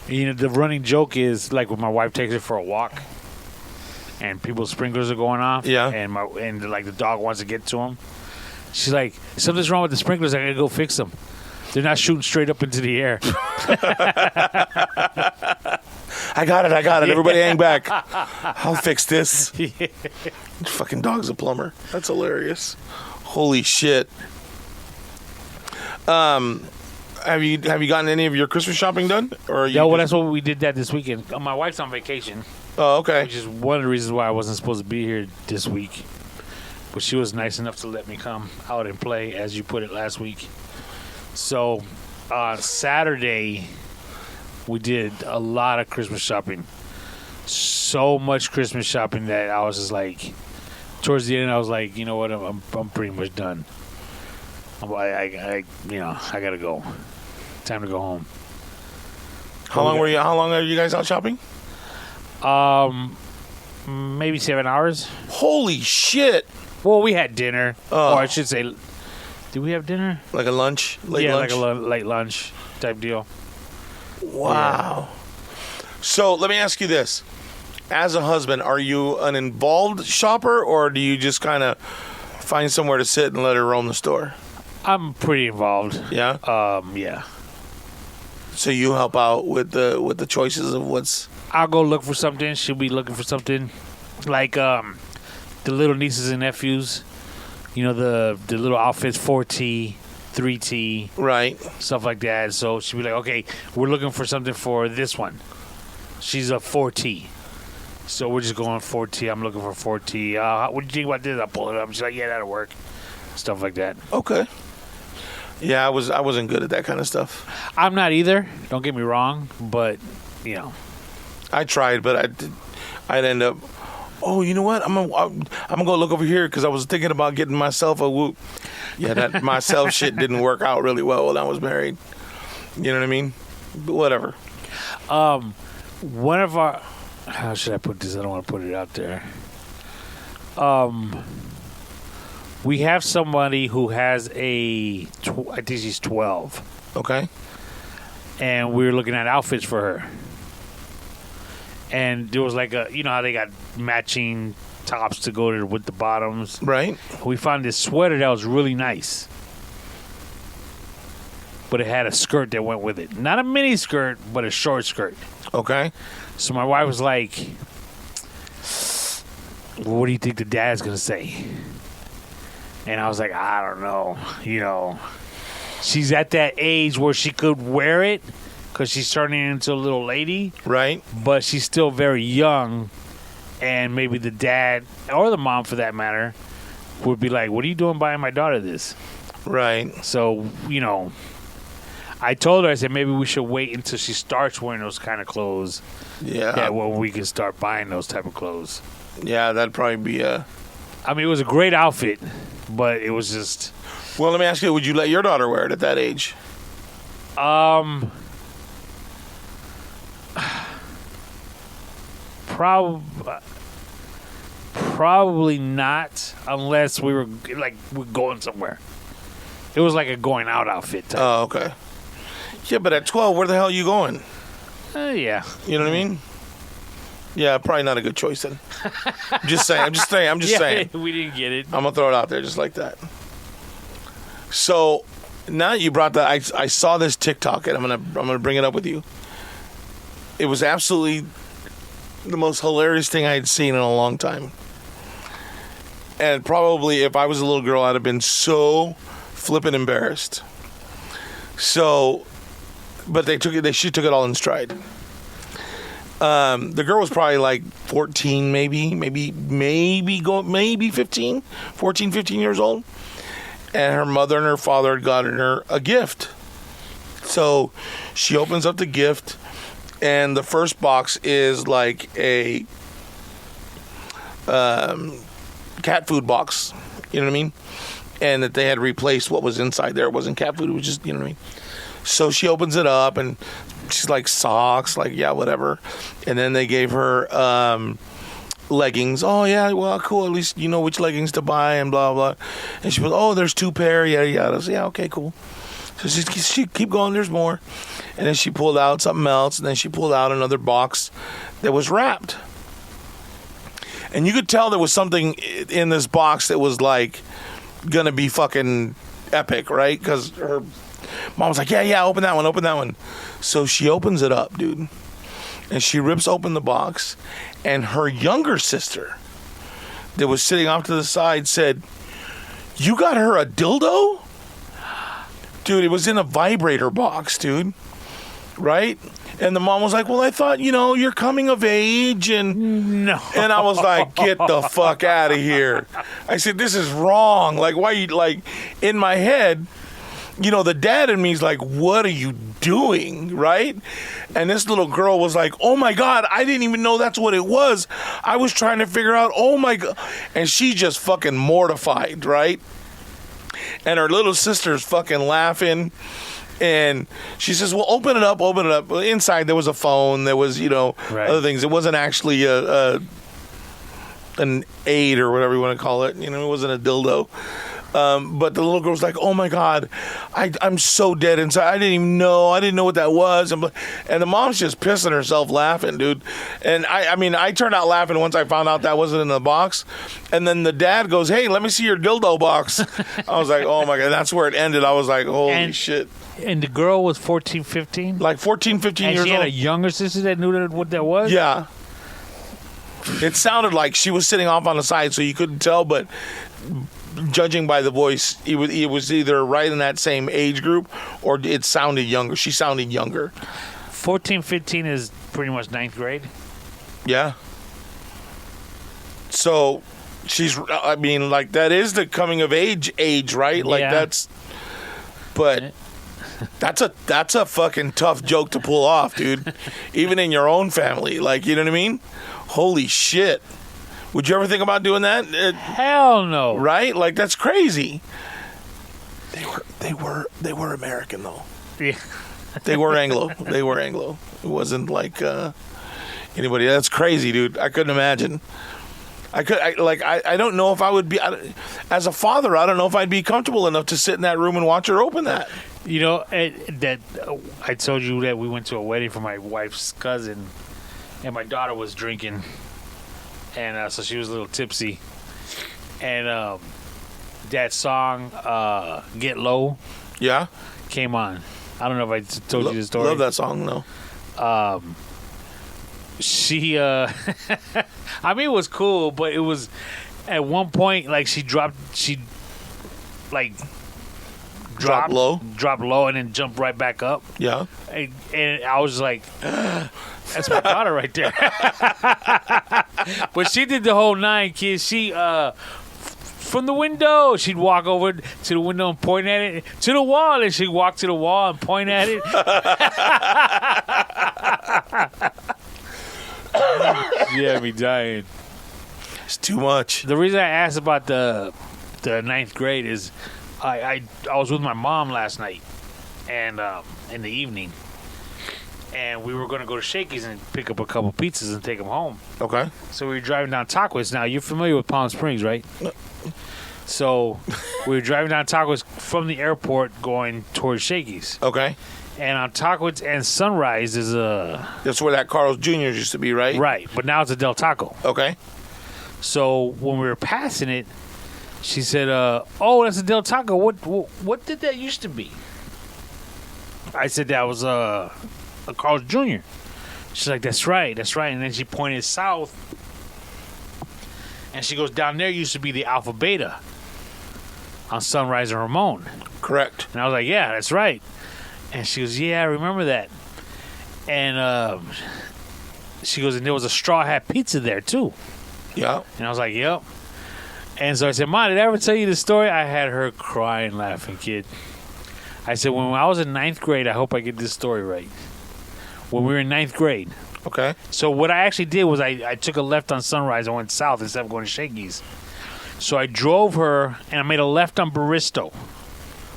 You know, the running joke is like when my wife takes her for a walk and people's sprinklers are going off. Yeah. And like the dog wants to get to them. She's like, something's wrong with the sprinklers. I gotta go fix them. They're not shooting straight up into the air. I got it. Everybody hang back. I'll fix this. Yeah. Fucking dog's a plumber. That's hilarious. Holy shit. Have you gotten any of your Christmas shopping done? Or that's what we did that this weekend. My wife's on vacation. Oh, okay. Which is one of the reasons why I wasn't supposed to be here this week. But she was nice enough to let me come out and play, as you put it last week. So on Saturday, we did a lot of Christmas shopping. So much Christmas shopping that I was just like, towards the end, I was like, you know what? I'm pretty much done. I gotta go. Time to go home. How long are you guys out shopping? Maybe 7 hours. Holy shit! Well, we had dinner, Oh. or I should say, did we have dinner? Like a lunch? Late lunch? Like a late lunch type deal. Wow. So let me ask you this. As a husband, are you an involved shopper, or do you just kind of find somewhere to sit and let her roam the store? I'm pretty involved. Yeah? Yeah. So you help out with the choices of what's... I'll go look for something. She'll be looking for something. Like the little nieces and nephews. You know, the little outfits, 4T, 3T. Right. Stuff like that. So she'll be like, okay, we're looking for something for this one. She's a 4T. So we're just going 4T. I'm looking for 4T. What do you think about this? I'll pull it up. She's like, yeah, that'll work. Stuff like that. Okay. Yeah, I wasn't good at that kind of stuff. I'm not either. Don't get me wrong. But, you know. I tried, but I'd end up... Oh, you know what? I'm gonna go look over here because I was thinking about getting myself a Whoop. Yeah, that myself shit didn't work out really well when I was married. You know what I mean? But whatever. One of our... How should I put this? I don't want to put it out there. We have somebody who has I think she's 12. Okay. And we were looking at outfits for her. And there was like you know how they got matching tops to go with the bottoms? Right. We found this sweater that was really nice. But it had a skirt that went with it. Not a mini skirt, but a short skirt. Okay. So my wife was like, well, what do you think the dad's going to say? And I was like, I don't know. You know, she's at that age where she could wear it because she's turning into a little lady. Right. But she's still very young. And maybe the dad, or the mom for that matter, would be like, what are you doing buying my daughter this? Right. So, you know, I told her, I said, maybe we should wait until she starts wearing those kind of clothes. Yeah. Yeah, when we can start buying those type of clothes. Yeah, that'd probably be a... I mean, it was a great outfit, but it was just... Well, let me ask you, would you let your daughter wear it at that age? Probably not, unless we're going somewhere. It was like a going out outfit type. Oh, okay. Yeah, but at 12, where the hell are you going? Yeah. You know what I mean? Yeah, probably not a good choice then. I'm just saying. We didn't get it. I'm going to throw it out there just like that. So, now that you brought that, I saw this TikTok, and I'm gonna bring it up with you. It was absolutely the most hilarious thing I had seen in a long time. And probably if I was a little girl, I'd have been so flippin' embarrassed. So, but she took it all in stride. The girl was probably like 14, maybe 15, 14, 15 years old. And her mother and her father had gotten her a gift. So she opens up the gift, and the first box is like a cat food box. You know what I mean? And that they had replaced what was inside there. It wasn't cat food. It was just, you know what I mean? So she opens it up, and she's like, socks, like, yeah, whatever. And then they gave her leggings. Oh, yeah, well, cool. At least you know which leggings to buy and blah, blah. And she goes, oh, there's 2 pair. Yada, yada. So, yeah, okay, cool. So she keep going. There's more. And then she pulled out something else. And then she pulled out another box that was wrapped. And you could tell there was something in this box that was like going to be fucking epic, right? Because her mom was like, yeah, open that one. So she opens it up, dude. And she rips open the box. And her younger sister that was sitting off to the side said, you got her a dildo? Dude, it was in a vibrator box, dude. Right? And the mom was like, well, I thought, you're coming of age. And no. And I was like, get the fuck out of here. I said, this is wrong. Like, why you, like, in my head, the dad in me is like, what are you doing? Right? And this little girl was like, oh my God, I didn't even know that's what it was. I was trying to figure out, oh my God. And she just fucking mortified, right? And her little sister's fucking laughing. And she says, well, open it up. Inside there was a phone. There was, right. Other things. It wasn't actually a an aid or whatever you want to call it. You know, it wasn't a dildo. But the little girl's like, oh my God, I'm so dead inside. I didn't know what that was. And the mom's just pissing herself laughing, dude. And I turned out laughing once I found out that wasn't in the box. And then the dad goes, hey, let me see your dildo box. I was like, oh my God, that's where it ended. I was like, holy shit. And the girl was 14, 15? Like 14, 15 years old. And she had a younger sister that knew what that was? Yeah. It sounded like she was sitting off on the side, so you couldn't tell, but judging by the voice, it was either right in that same age group or it sounded younger. She sounded younger. 14, 15 is pretty much 9th grade. Yeah. So that is the coming of age, right? Like but that's a fucking tough joke to pull off, dude. Even in your own family. Like, you know what I mean? Holy shit. Would you ever think about doing that? Hell no. Right? Like, that's crazy. They were American though. Yeah. They were Anglo. It wasn't like anybody. That's crazy, dude. I couldn't imagine. I don't know if I would be as a father. I don't know if I'd be comfortable enough to sit in that room and watch her open that. You know, that I told you that we went to a wedding for my wife's cousin, and my daughter was drinking. And so she was a little tipsy. And that song, Get Low, came on. I don't know if I told you the story. Love that song, though. She, I mean, it was cool, but it was, at one point, like, dropped low, and then jumped right back up. Yeah. And I was like, that's my daughter right there. But she did the whole 9, kids. She, from the window, she'd walk over to the window and point at it, to the wall, and she'd walk to the wall and point at it. She had me dying. It's too much. The reason I asked about the 9th grade is I was with my mom last night, and in the evening, and we were going to go to Shakey's and pick up a couple pizzas and take them home. Okay. So we were driving down Taquas. Now, you're familiar with Palm Springs, right? So we were driving down Taquas from the airport going towards Shakey's. Okay. And on Taquas and Sunrise is a... That's where that Carl's Jr. used to be, right? Right, but now it's a Del Taco. Okay. So when we were passing it, she said, oh, that's a Del Taco. What did that used to be? I said, that was a Carl's Jr. She's like, that's right. And then she pointed south, and she goes, down there used to be the Alpha Beta on Sunrise and Ramon. Correct. And I was like, yeah, that's right. And she goes, yeah, I remember that. And she goes, and there was a Straw Hat Pizza there, too. Yeah. And I was like, yep. And so I said, Mom, did I ever tell you the story? I had her crying, laughing, kid. I said, when I was in 9th grade, I hope I get this story right. When we were in 9th grade. Okay. So what I actually did was I took a left on Sunrise and went south instead of going to Shakey's. So I drove her, and I made a left on Baristo,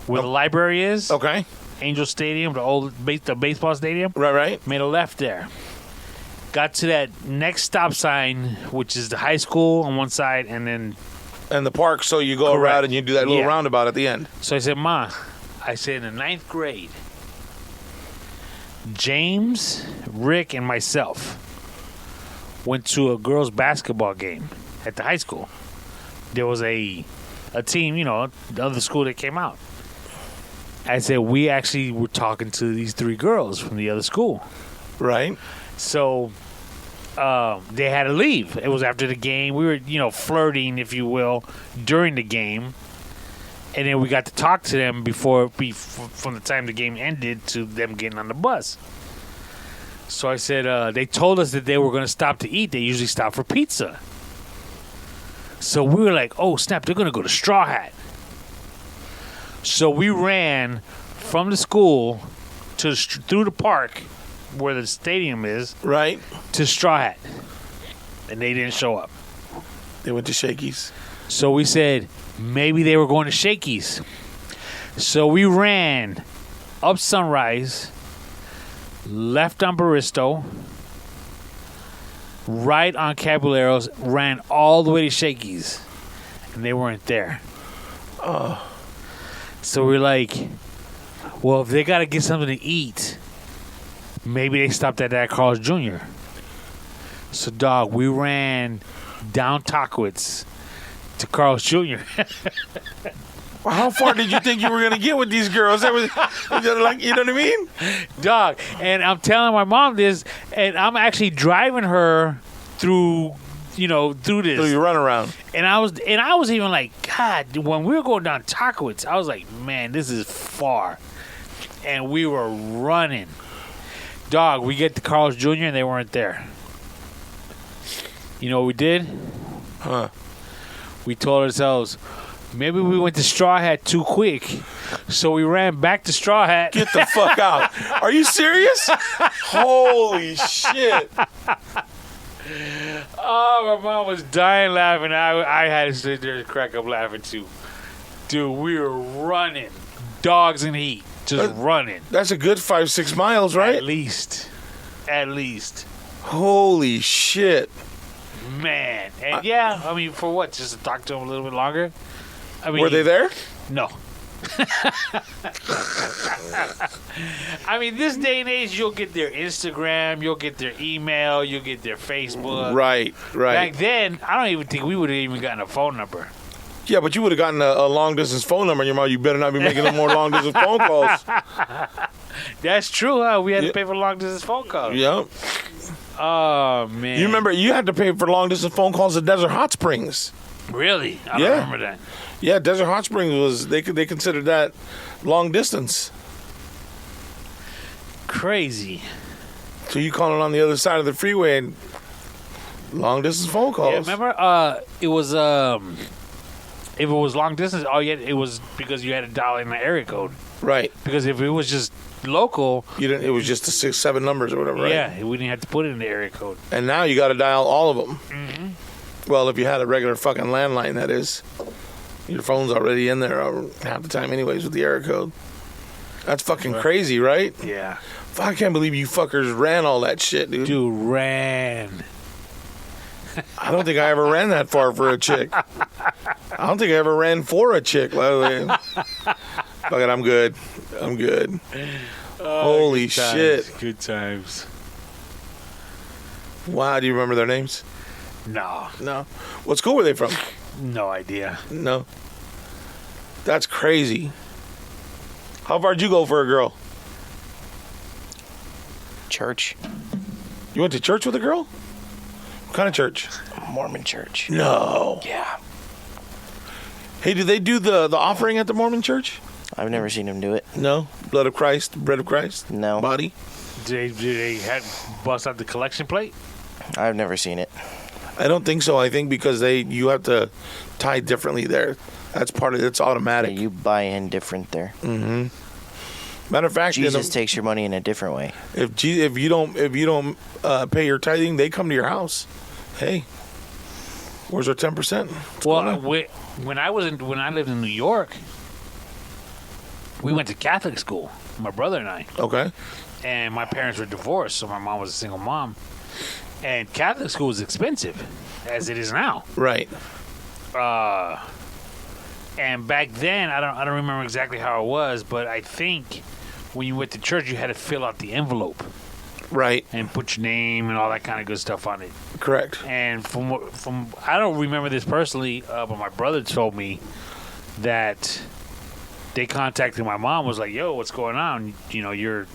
where the library is. Okay. Angel Stadium, the baseball stadium. Right. Made a left there. Got to that next stop sign, which is the high school on one side, and then... And the park, so you go around and you do that little roundabout at the end. So I said, Ma, in the 9th grade, James, Rick, and myself went to a girls' basketball game at the high school. There was a team, the other school that came out. I said, we actually were talking to these 3 girls from the other school. Right. So they had to leave. It was after the game. We were, flirting, if you will, during the game. And then we got to talk to them from the time the game ended to them getting on the bus. So I said, they told us that they were going to stop to eat. They usually stop for pizza. So we were like, oh, snap, they're going to go to Straw Hat. So we ran from the school through the park where the stadium is. Right. To Straw Hat. And they didn't show up. They went to Shakey's. So we said, maybe they were going to Shakey's. So we ran up Sunrise, left on Baristo, right on Caballeros, ran all the way to Shakey's, and they weren't there. Oh. So we're like, well, if they got to get something to eat, maybe they stopped at that Carl's Jr. So, dog, we ran down Tockwitz to Carl's Jr. Well, how far did you think you were gonna get with these girls? That was, like, you know what I mean? Dog, and I'm telling my mom this, and I'm actually driving her through this. So you run around. And I was even like, God, when we were going down Tockwitz, I was like, man, this is far. And we were running. Dog, we get to Carl's Jr. and they weren't there. You know what we did? Huh. We told ourselves, maybe we went to Straw Hat too quick. So we ran back to Straw Hat. Get the fuck out. Are you serious? Holy shit. Oh, my mom was dying laughing. I had to sit there and crack up laughing too. Dude, we were running. Dogs in heat. Just running. That's a good 5-6 miles, right? At least. Holy shit. Man. And yeah, I mean, for what? Just to talk to them a little bit longer? I mean, Were they there? No. I mean, this day and age, you'll get their Instagram, you'll get their email, you'll get their Facebook. Right. Back then, I don't even think we would have even gotten a phone number. Yeah, but you would have gotten a long-distance phone number in your mouth. You better not be making no more long-distance phone calls. That's true, huh? We had to pay for long-distance phone calls. Yep. Oh, man. You remember, you had to pay for long-distance phone calls at Desert Hot Springs. Really? I don't remember that. Yeah, Desert Hot Springs was, they considered that long distance. Crazy. So you calling on the other side of the freeway and long distance phone calls. Yeah, remember, it was, if it was long distance, it was because you had to dial in the area code. Right. Because if it was just local, it was just the 6-7 numbers or whatever, right? Yeah, we didn't have to put it in the area code. And now you got to dial all of them. Mm-hmm. Well, if you had a regular fucking landline, that is. Your phone's already in there half the time anyways with the area code. That's fucking crazy, right? Yeah. I can't believe you fuckers ran all that shit, dude. Dude, ran. I don't think I ever ran that far for a chick. I don't think I ever ran for a chick, by the way. Fuck it, I'm good. Holy shit. Good times. Wow, do you remember their names? No. What school were they from? No idea. No. That's crazy. How far'd you go for a girl? Church. You went to church with a girl? What kind of church? Mormon church. No. Yeah. Hey, do they do the offering at the Mormon church? I've never seen him do it. No? Blood of Christ? Bread of Christ? No. Body? Did they bust out the collection plate? I've never seen it. I don't think so. I think because you have to tie differently there. That's part of it. It's automatic. Yeah, you buy in different there. Mm-hmm. Matter of fact, Jesus takes your money in a different way. If you don't pay your tithing, they come to your house. Hey, where's our 10%? Well, when I lived in New York, we went to Catholic school. My brother and I. Okay. And my parents were divorced, so my mom was a single mom. And Catholic school is expensive, as it is now. Right. And back then, I don't remember exactly how it was, but I think when you went to church, you had to fill out the envelope. Right. And put your name and all that kind of good stuff on it. Correct. And from I don't remember this personally, but my brother told me that they contacted my mom, was like, "Yo, what's going on? You know, you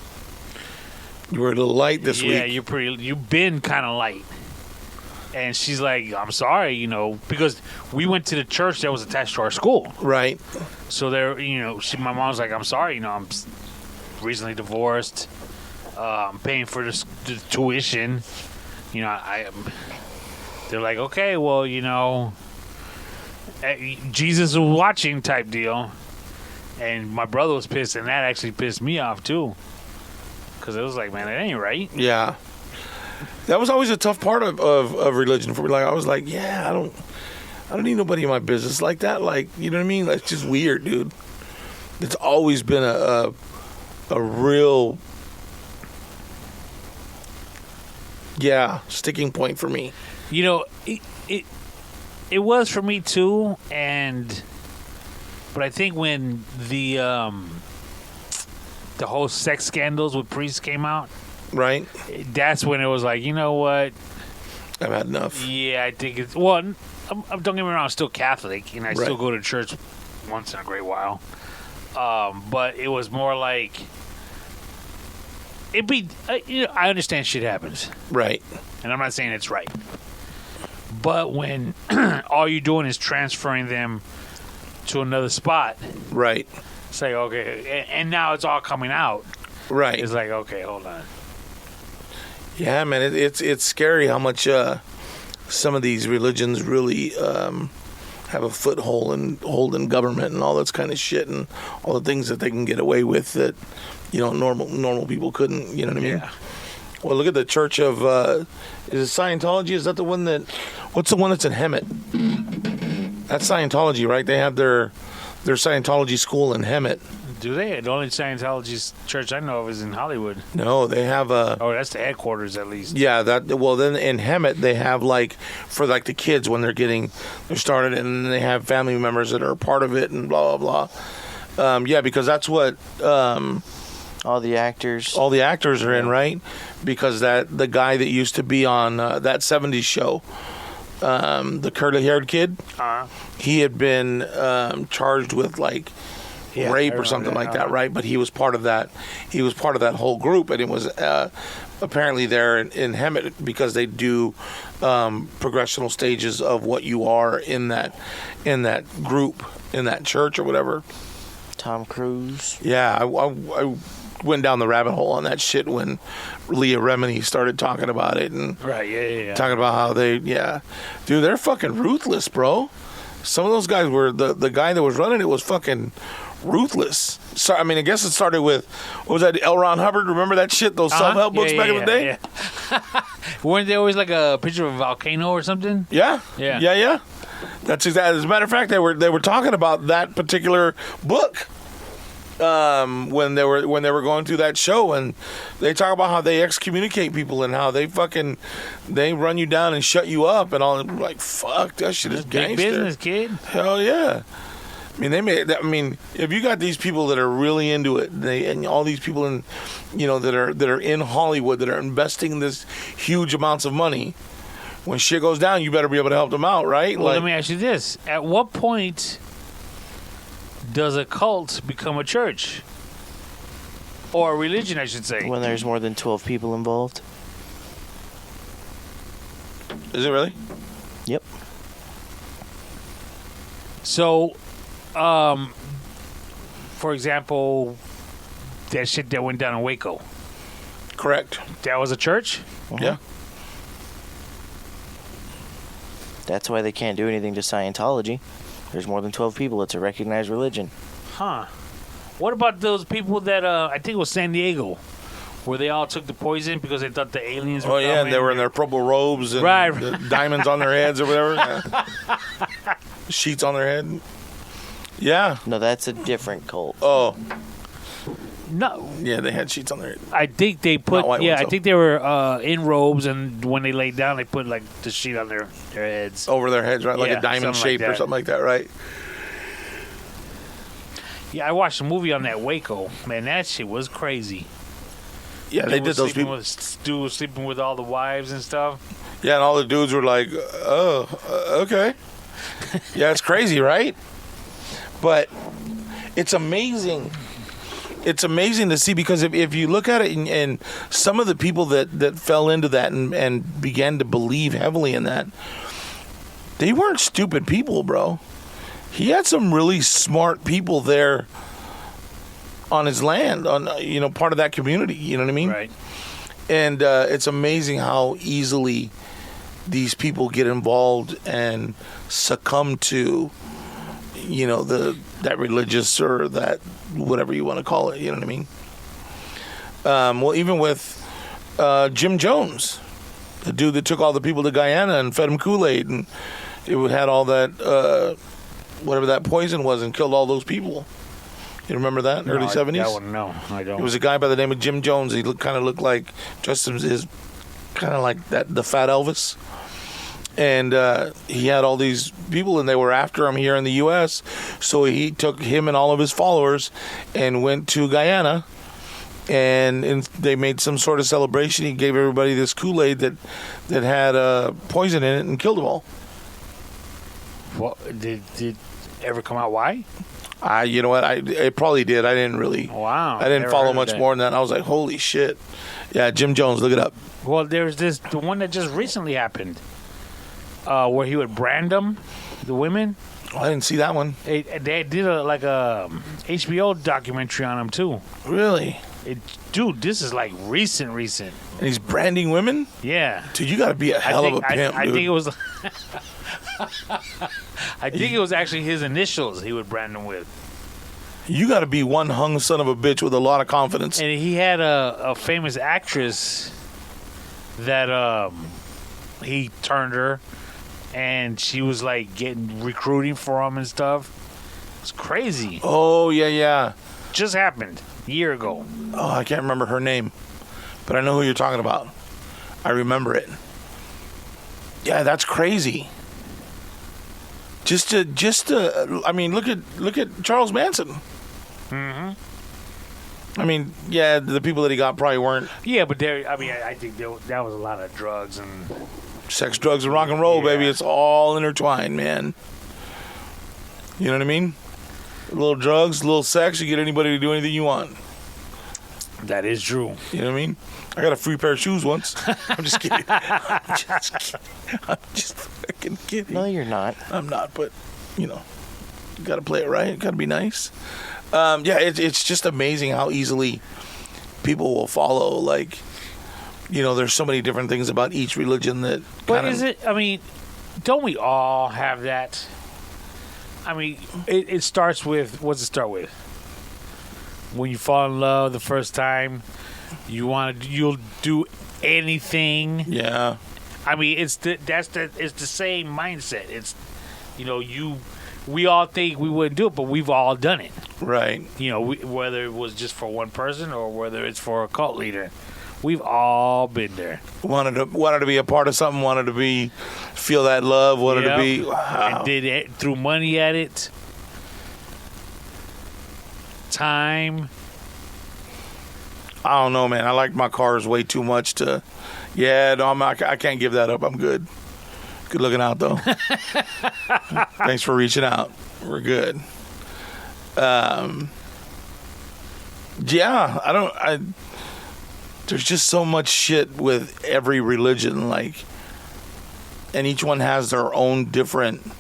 were a little light this week. Yeah, you've been kind of light." And she's like, "I'm sorry, because we went to the church that was attached to our school." Right. So there, my mom's like, "I'm sorry, I'm recently divorced. I'm paying for the tuition. They're like, okay, well, Jesus is watching type deal." And my brother was pissed, and that actually pissed me off too, because it was like, man, it ain't right. Yeah. That was always a tough part of religion for me. Like, I was like, yeah, I don't need nobody in my business like that. Like, you know what I mean? That's just weird, dude. It's always been a real Yeah, sticking point for me. You know, it was for me too, but I think when the whole sex scandals with priests came out, Right? that's when it was like, you know what? I've had enough. Yeah, I think it's don't get me wrong, I'm still Catholic, and I Right. still go to church once in a great while. But it was more like I understand shit happens, Right. and I'm not saying it's right. But when all you're doing is transferring them to another spot, Right. it's like, okay, and now it's all coming out. Right. It's like, okay, hold on. Yeah, man, it's scary how much some of these religions really have a foothold in government and all this kind of shit and all the things that they can get away with that normal people couldn't. You know what I mean? Yeah. Well, look at the Church of is it Scientology? Is that the one that? What's the one that's in Hemet? That's Scientology, right? They have their Scientology school in Hemet. Do they? The only Scientology church I know of is in Hollywood. No, they have a. Oh, that's the headquarters, at least. Yeah, then in Hemet they have for the kids when they're started, and they have family members that are a part of it and blah blah blah. Yeah, because that's what All the actors are in, right? Because the guy that used to be on that '70s show, the curly-haired kid, he had been charged with rape or something like that, right? But he was part of that. He was part of that whole group, and it was apparently there in Hemet because they do progressional stages of what you are in that group, in that church or whatever. Tom Cruise. Yeah, I went down the rabbit hole on that shit when Leah Remini started talking about it and Right, yeah. talking about how dude, they're fucking ruthless, bro. Some of those guys were the guy that was running it was fucking ruthless. So I mean, I guess it started with what was that? L. Ron Hubbard. Remember that shit? Those self-help books back in the day. Yeah. Weren't they always like a picture of a volcano or something? Yeah. Yeah. Yeah. That's exactly. As a matter of fact, they were talking about that particular book when they were going through that show, and they talk about how they excommunicate people and how they run you down and shut you up and all. Like, fuck, that shit is gangster. Big business, kid. Hell yeah. I mean, if you got these people that are really into it, and all these people that are in Hollywood that are investing this huge amounts of money, when shit goes down, you better be able to help them out, right? Well, let me ask you this: at what point does a cult become a church or a religion? I should say. When there's more than 12 people involved. Is it really? Yep. So, for example, that shit that went down in Waco. Correct. That was a church? Yeah. That's why they can't do anything to Scientology. There's more than 12 people. It's a recognized religion. Huh. What about those people that, I think it was San Diego, where they all took the poison because they thought the aliens were coming? And they were in their purple robes and Right. the diamonds on their heads or whatever. Yeah. Sheets on their head. Yeah. No, that's a different cult. Oh. No. Yeah, they had sheets on their head. I think they put, Not white ones, I though. think they were in robes, and when they laid down, they put, the sheet on their heads. Over their heads, right? Like Yeah, a diamond something like shape or that. something like that, right? Yeah, I watched a movie on that Waco. Man, that shit was crazy. Yeah, they did those people. Dude was sleeping with all the wives and stuff. Yeah, and all the dudes were like, oh, okay. Yeah, it's crazy, right? But it's amazing. It's amazing to see because if you look at it and some of the people that fell into that and began to believe heavily in that, they weren't stupid people, bro. He had some really smart people there on his land, on part of that community. You know what I mean? Right. And it's amazing how easily these people get involved and succumb to, that religious or that whatever you want to call it. You know what I mean? Well, even with Jim Jones, the dude that took all the people to Guyana and fed them Kool-Aid, and it had all that whatever that poison was and killed all those people. You remember that? Early 70s? That one, no, I don't. It was a guy by the name of Jim Jones. He kind of looked like just his kind of like the Fat Elvis. And he had all these people, and they were after him here in the U.S. So he took him and all of his followers and went to Guyana, and they made some sort of celebration. He gave everybody this Kool-Aid that had poison in it and killed them all. What did ever come out? Why? You know what? It probably did. I didn't really. Wow. I didn't never follow heard of much that. more than that. I was like, holy shit. Yeah, Jim Jones, look it up. Well, there's the one that just recently happened, where he would brand them, the women. Oh, I didn't see that one. They did a HBO documentary on him too. Really? Dude, this is like recent. And he's branding women? Yeah. Dude, you got to be a hell of a pimp, I dude. think it was. I think it was actually his initials he would brand them with. You got to be one hung son of a bitch with a lot of confidence. And he had a famous actress that he turned her, and she was like recruiting for him and stuff. It's crazy. Oh, yeah. Just happened a year ago. Oh, I can't remember her name, but I know who you're talking about. I remember it. Yeah, that's crazy. Just to, I mean, look at Charles Manson. Mm-hmm. I mean, yeah, the people that he got probably weren't. Yeah, but I think that was a lot of drugs and Sex, drugs, and rock and roll, Yeah. baby. It's all intertwined, man. You know what I mean? A little drugs, a little sex, you get anybody to do anything you want. that is true. You know what I mean? I got a free pair of shoes once. I'm just kidding. I'm just fucking kidding. No, you're not. I'm not, but, you know, you got to play it right. Got to be nice. Yeah, it's just amazing how easily people will follow. Like, you know, there's so many different things about each religion that But kind is it? I mean, don't we all have that? I mean, it starts with, what's it start with? When you fall in love the first time, you'll do anything. Yeah. I mean, it's the same mindset. It's, you know, we all think we wouldn't do it, but we've all done it. Right. You know, whether it was just for one person or whether it's for a cult leader, we've all been there. Wanted to be a part of something, wanted to feel that love, wanted to be, wow. And did it, threw money at it. Time. I don't know, man. I like my cars way too much to. Yeah, no, I can't give that up. I'm good. Good looking out though. Thanks for reaching out. We're good. Yeah, there's just so much shit with every religion, like, and each one has their own different,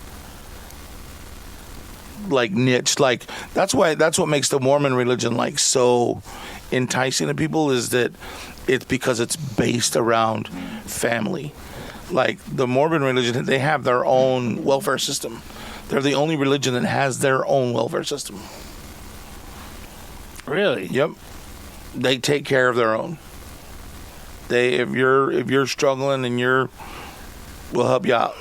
like, niche. Like, that's what makes the Mormon religion, like, so enticing to people, is that it's because it's based around family. Like, the Mormon religion, they have their own welfare system. They're the only religion that has their own welfare system. Really? Yep. They take care of their own. If you're struggling and we'll help you out.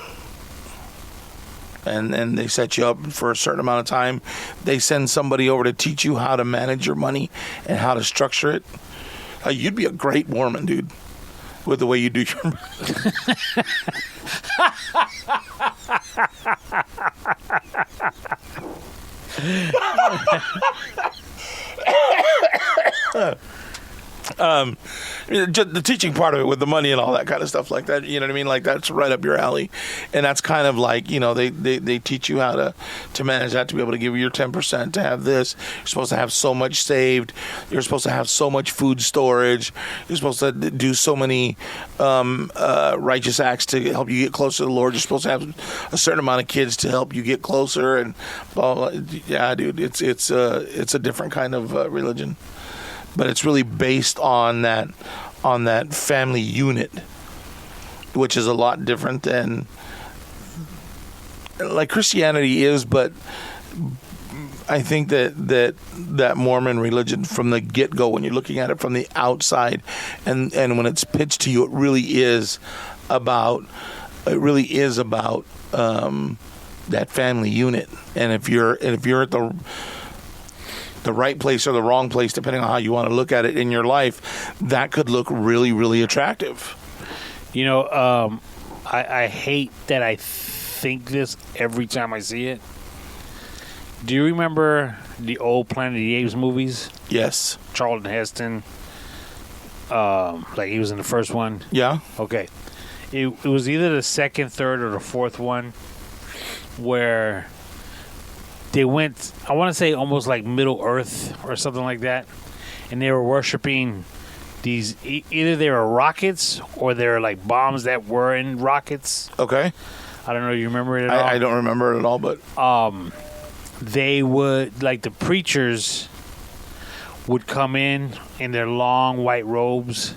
And they set you up for a certain amount of time. They send somebody over to teach you how to manage your money and how to structure it. You'd be a great Mormon, dude, with the way you do your just the teaching part of it with the money and all that kind of stuff like that, you know what I mean? Like, that's right up your alley. And that's kind of like, you know, they teach you how to manage that, to be able to give you your 10%, to have this. You're supposed to have so much saved. You're supposed to have so much food storage. You're supposed to do so many righteous acts to help you get closer to the Lord. You're supposed to have a certain amount of kids to help you get closer, and blah, blah, blah. Yeah, dude, it's a different kind of religion. But it's really based on that family unit, which is a lot different than, like, Christianity is. But I think that Mormon religion, from the get-go, when you're looking at it from the outside, and when it's pitched to you, it really is about that family unit. And if you're at the right place or the wrong place, depending on how you want to look at it in your life, that could look really, really attractive. You know, I hate that I think this every time I see it. Do you remember the old Planet of the Apes movies? Yes. Charlton Heston. Like he was in the first one. Yeah. Okay. It was either the second, third, or the fourth one where they went, I want to say almost like Middle Earth or something like that. And they were worshiping these, either they were rockets or they were like bombs that were in rockets. Okay. I don't know. You remember it at all? I don't remember it at all, but they would, like the preachers would come in their long white robes,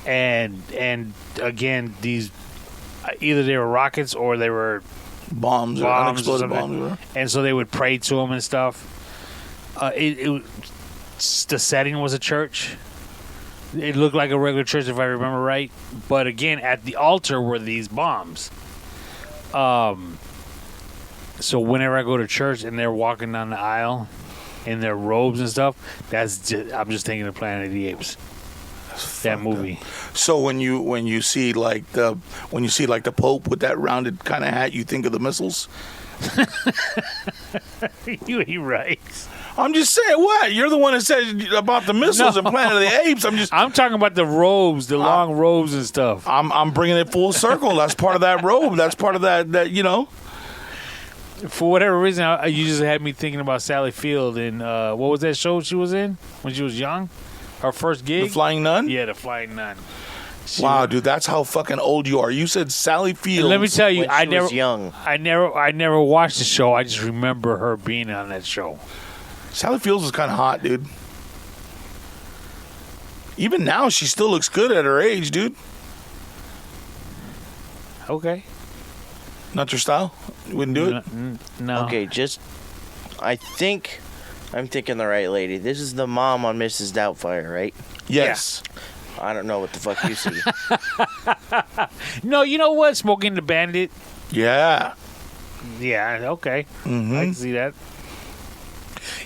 and again, these either they were rockets or they were bombs or unexploded bombs, and so they would pray to them and stuff. The setting was a church. It looked like a regular church if I remember right, but again, at the altar were these bombs. So whenever I go to church and they're walking down the aisle in their robes and stuff, I'm just thinking of Planet of the Apes. That movie. So when you see like the Pope with that rounded kind of hat, you think of the missiles. You ain't right. I'm just saying, what? You're the one that said about the missiles in Planet of the Apes. I'm talking about the robes, the long robes and stuff. I'm bringing it full circle. That's part of that robe. That's part of that. For whatever reason, you just had me thinking about Sally Field and what was that show she was in when she was young? Her first gig? The Flying Nun? Yeah, The Flying Nun. Wow, dude, that's how fucking old you are. You said Sally Field. Let me tell you, I was young. I never watched the show. I just remember her being on that show. Sally Fields was kind of hot, dude. Even now, she still looks good at her age, dude. Okay. Not your style? You wouldn't do it? No. Okay, I think I'm thinking the right lady. This is the mom on Mrs. Doubtfire, right? Yes. Yeah. I don't know what the fuck you see. No, you know what? Smoking the Bandit. Yeah. Yeah, okay. Mm-hmm. I can see that.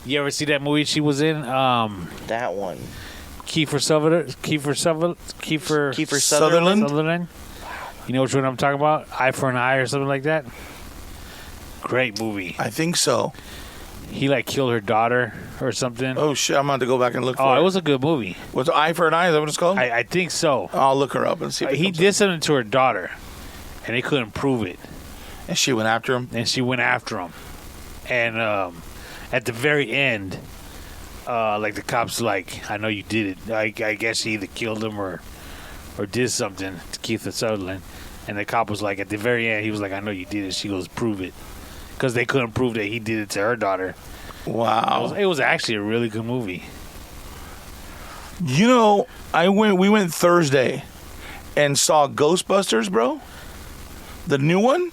You ever see that movie she was in? That one. Kiefer Sutherland. You know which one I'm talking about? Eye for an Eye or something like that? Great movie. I think so. He killed her daughter or something. Oh shit! I'm going to go back and look for it. Oh, it was a good movie. What's Eye for an Eye? Is that what it's called? I think so. I'll look her up and see. If He did something to her daughter, and they couldn't prove it. And she went after him. And at the very end, the cops I know you did it. I guess he either killed him or did something to Kiefer Sutherland. And the cop was at the very end, he was I know you did it. She goes, prove it. Because they couldn't prove that he did it to her daughter. Wow. It was actually a really good movie. We went Thursday and saw Ghostbusters, bro. The new one.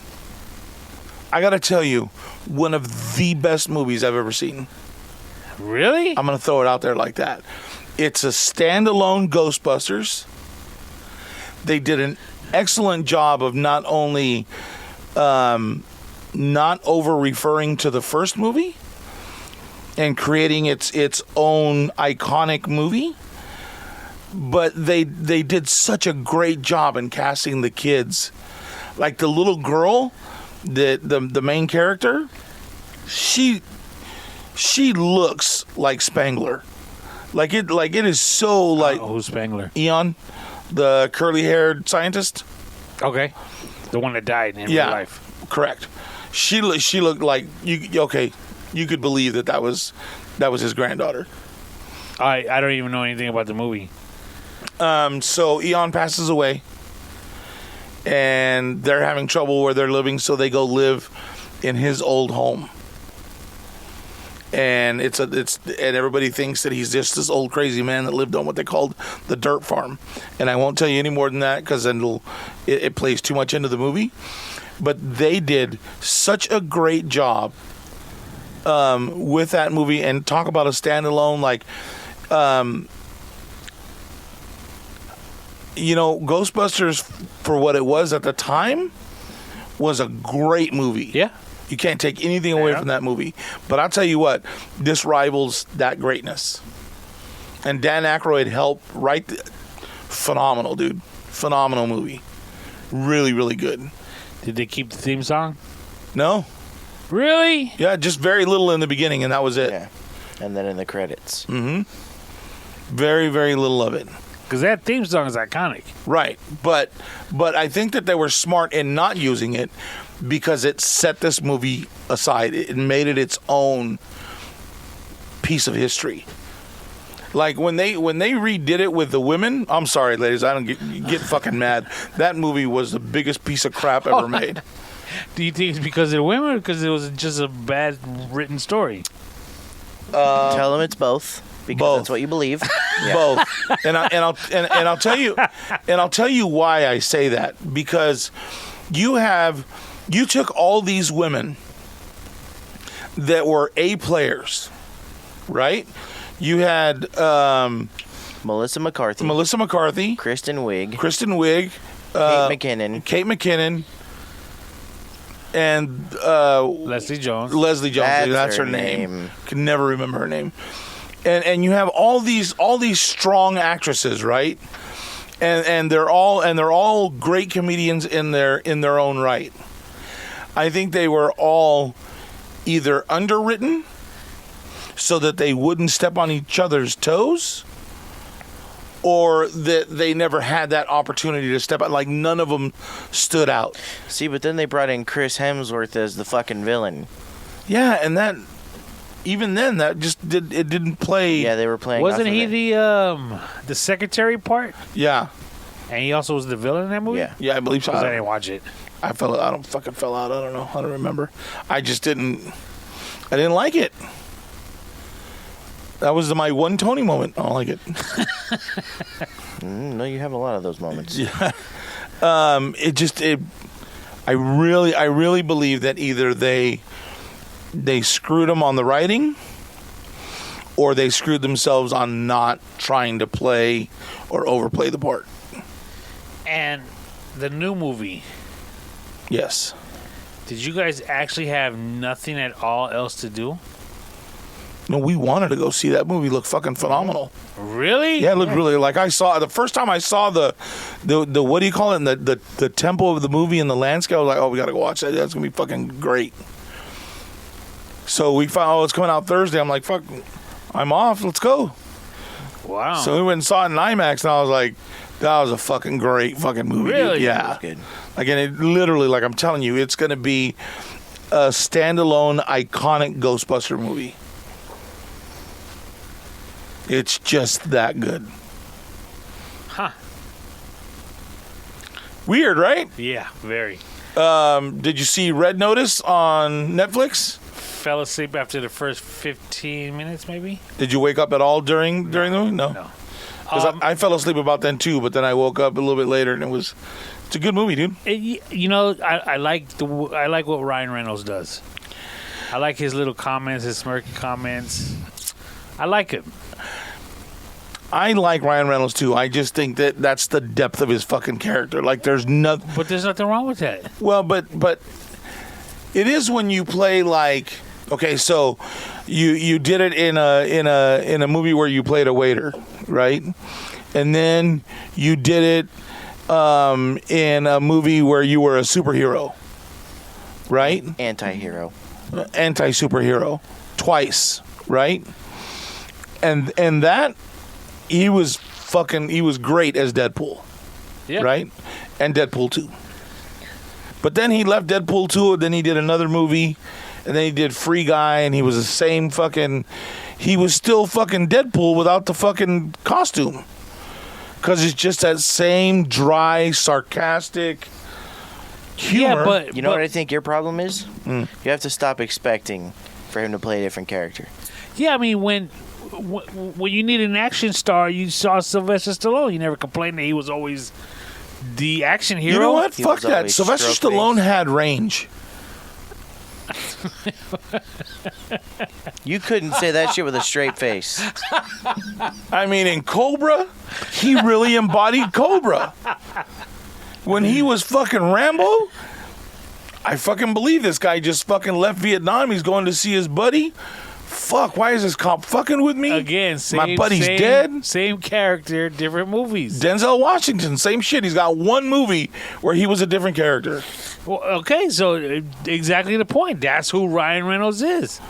I got to tell you, one of the best movies I've ever seen. Really? I'm going to throw it out there like that. It's a standalone Ghostbusters. They did an excellent job of not only not over referring to the first movie and creating its own iconic movie, but they did such a great job in casting the kids. Like the little girl, the main character, she looks like Spangler. It is so who's Spangler? Eon, the curly-haired scientist. Okay, the one that died in real life. Correct. She looked like you could believe that was his granddaughter. I don't even know anything about the movie. So Eon passes away, and they're having trouble where they're living, so they go live in his old home. And and everybody thinks that he's just this old crazy man that lived on what they called the dirt farm. And I won't tell you any more than that because then it plays too much into the movie. But they did such a great job with that movie, and talk about a standalone Ghostbusters for what it was at the time was a great movie. Yeah. You can't take anything away from that movie. But I'll tell you what, this rivals that greatness. And Dan Aykroyd helped write phenomenal, dude. Phenomenal movie. Really, really good. Did they keep the theme song? No? Really? Yeah, just very little in the beginning, and that was it. Yeah. And then in the credits. Very, very little of it. Because that theme song is iconic. Right. But I think that they were smart in not using it because it set this movie aside. It made it its own piece of history. Like when they redid it with the women, I'm sorry, ladies, I don't get fucking mad. That movie was the biggest piece of crap ever made. Do you think it's because of the women or because it was just a bad written story? Tell them it's both. Because Both. that's what you believe. Both. And I'll tell you why I say that. Because you took all these women that were A players, right? You had Melissa McCarthy, Kristen Wiig, Kate McKinnon, and Leslie Jones. That's her name. Can never remember her name. And you have all these strong actresses, right? And they're all great comedians in their own right. I think they were all either underwritten so that they wouldn't step on each other's toes, or that they never had that opportunity to step out. Like, none of them stood out. See, but then they brought in Chris Hemsworth as the fucking villain. Yeah, and that, even then, that just didn't play. Yeah, they were playing. Wasn't off of he it. the secretary part? Yeah. And he also was the villain in that movie? Yeah. Yeah, I believe so. Because I didn't watch it. I fell out. I don't fucking fell out. I don't know. I don't remember. I didn't like it. That was my one Tony moment. I don't like it. No, you have a lot of those moments. Yeah. I really believe that either they screwed them on the writing, or they screwed themselves on not trying to play or overplay the part. And the new movie, Yes. did you guys actually have nothing at all else to do? No, we wanted to go see that movie. Looked fucking phenomenal. Really? Yeah, it looked really, like, I saw the first time I saw the what do you call it, the tempo of the movie and the landscape. I was like, oh, we got to go watch that. That's gonna be fucking great. So we found, it's coming out Thursday. I'm like, fuck, I'm off. Let's go. Wow. So we went and saw it in IMAX, and I was like, that was a fucking great fucking movie. Really? Dude. It Yeah. was good. Again, it literally, like I'm telling you, it's gonna be a standalone, iconic Ghostbuster movie. It's just that good. Huh. Weird, right? Yeah, very. Did you see Red Notice on Netflix? Fell asleep after the first 15 minutes, maybe? Did you wake up at all during the movie? No. No. 'Cause I fell asleep about then too, but then I woke up a little bit later, and it's a good movie, dude. I like what Ryan Reynolds does. I like his little comments, his smirky comments. I like him. I like Ryan Reynolds too. I just think that that's the depth of his fucking character. Like, there's nothing. But there's nothing wrong with that. Well, but it is when you play, like, okay, so you did it in a movie where you played a waiter, right? And then you did it in a movie where you were a superhero, right? Anti-hero. Anti-superhero twice, right? And that he was great as Deadpool. Yeah. Right? And Deadpool 2. But then he left Deadpool 2, then he did another movie, and then he did Free Guy, and he was the same fucking... He was still fucking Deadpool without the fucking costume. Because it's just that same dry, sarcastic humor. Yeah, but... You know what I think your problem is? You have to stop expecting for him to play a different character. Yeah, I mean, when you need an action star, you saw Sylvester Stallone. You never complained that he was always the action hero. You know what? He Fuck was that. always Sylvester stroke Stallone face. had range. You couldn't say that shit with a straight face. I mean, in Cobra, he really embodied Cobra. When he was fucking Rambo, I fucking believe this guy just fucking left Vietnam. He's going to see his buddy. fuck? Why is this cop fucking with me? Again, my buddy's dead. Same character, different movies. Denzel Washington, same shit. He's got one movie where he was a different character. Well, okay, so exactly the point. That's who Ryan Reynolds is.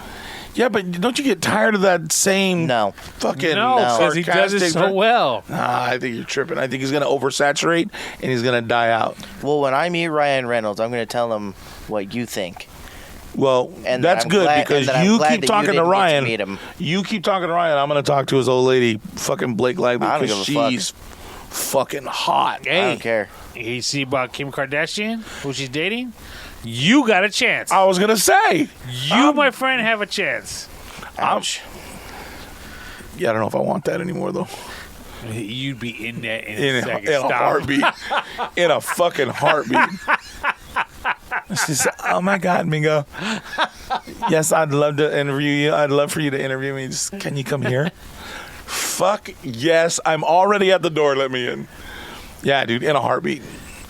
Yeah, but don't you get tired of that same fucking No, because he does it so well. Nah, I think you're tripping. I think he's going to oversaturate and he's going to die out. Well, when I meet Ryan Reynolds, I'm going to tell him what you think. Well, And that's I'm good glad- because and that I'm you glad keep that you talking to didn't get to Ryan. meet him. You keep talking to Ryan. I'm going to talk to his old lady, fucking Blake Lively, I don't because give a fuck. she's fucking hot. Hey, I don't care. You see about Kim Kardashian, who she's dating? You got a chance. I was going to say. You, my friend, have a chance. Ouch. Yeah, I don't know if I want that anymore, though. You'd be in that in a second. In a Stop. heartbeat. In a fucking heartbeat. She said, oh, my God, Mingo. Yes, I'd love to interview you. I'd love for you to interview me. Just, can you come here? Fuck yes. I'm already at the door. Let me in. Yeah, dude, in a heartbeat.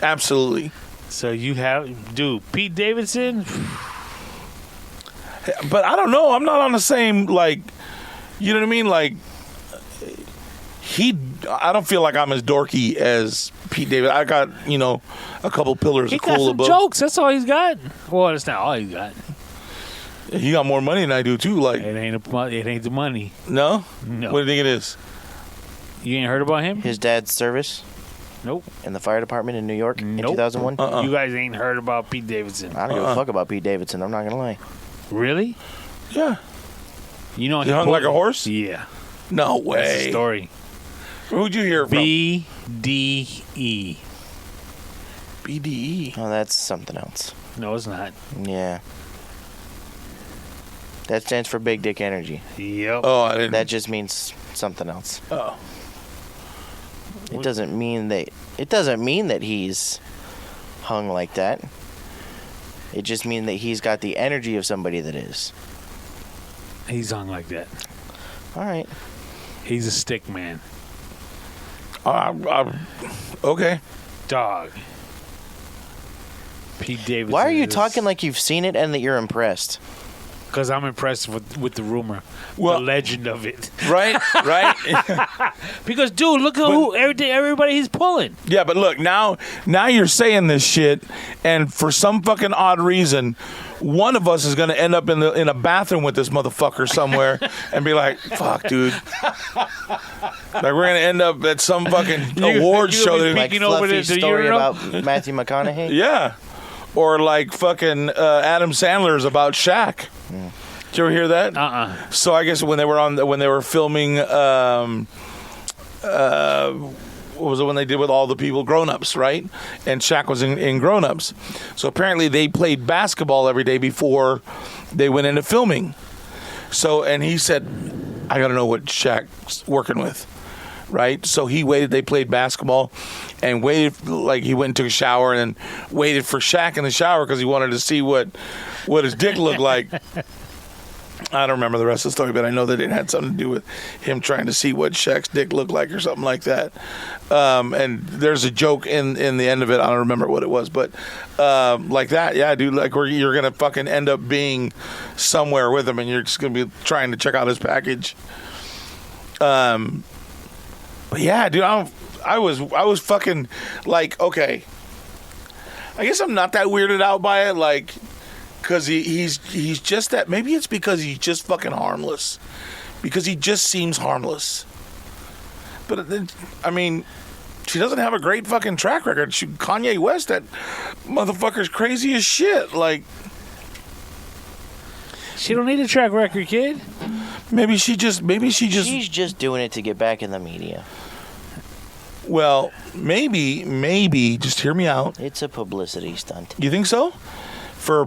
Absolutely. So you have, dude, Pete Davidson. But I don't know. I'm not on the same, like, you know what I mean? Like, I don't feel like I'm as dorky as Pete David. I got, a couple pillars He of got cool some above. jokes. That's all he's got. Well, that's not all he's got. He got more money than I do, too. Like, It ain't the money. no? No. What do you think it is? You ain't heard about him? His dad's service Nope. in the fire department in New York in Nope. 2001. You guys ain't heard about Pete Davidson. I don't give a fuck about Pete Davidson. I'm not going to lie. Really? Yeah. You know He hung like a horse? Yeah. No That's the way. story. Who'd you hear from? BDE. BDE. Oh, that's something else. No, it's not. Yeah. That stands for Big Dick Energy. Yep. Oh, I didn't. That just means something else. Oh. It doesn't mean that he's hung like that. It just means that he's got the energy of somebody that is. He's hung like that. All right. He's a stick man. Okay. Dog. Pete Davidson. Why are you is- talking like you've seen it and that you're impressed? Because I'm impressed with the rumor, Well- the legend of it. Right? Right? Because, dude, look at who everybody he's pulling. Yeah, but look, now you're saying this shit, and for some fucking odd reason, one of us is going to end up in a bathroom with this motherfucker somewhere and be like, fuck, dude. Like, we're going to end up at some fucking award you show. gonna be that- Like Peeking over Fluffy's the story urinal? about Matthew McConaughey? Yeah. Or like fucking Adam Sandler's about Shaq. Did you ever hear that? So I guess when they were filming, what was it when they did with all the people, Grown Ups, right? And Shaq was in Grown Ups. So apparently they played basketball every day before they went into filming. So, and he said, I got to know what Shaq's working with, right? So he waited, they played basketball and waited, like he went and took a shower and then waited for Shaq in the shower because he wanted to see what his dick looked like. I don't remember the rest of the story, but I know that it had something to do with him trying to see what Shaq's dick looked like or something like that. And there's a joke in the end of it. I don't remember what it was, but like that, yeah, dude. Like you're gonna fucking end up being somewhere with him, and you're just gonna be trying to check out his package. But yeah, dude, I was fucking like, okay. I guess I'm not that weirded out by it, like. Because he's just that. Maybe it's because he's just fucking harmless. Because he just seems harmless. But I mean, she doesn't have a great fucking track record. Kanye West, that motherfucker's crazy as shit. Like, She don't need a track record, kid. maybe she just. She's just doing it to get back in the media. Well, maybe. Just hear me out. It's a publicity stunt. You think so? For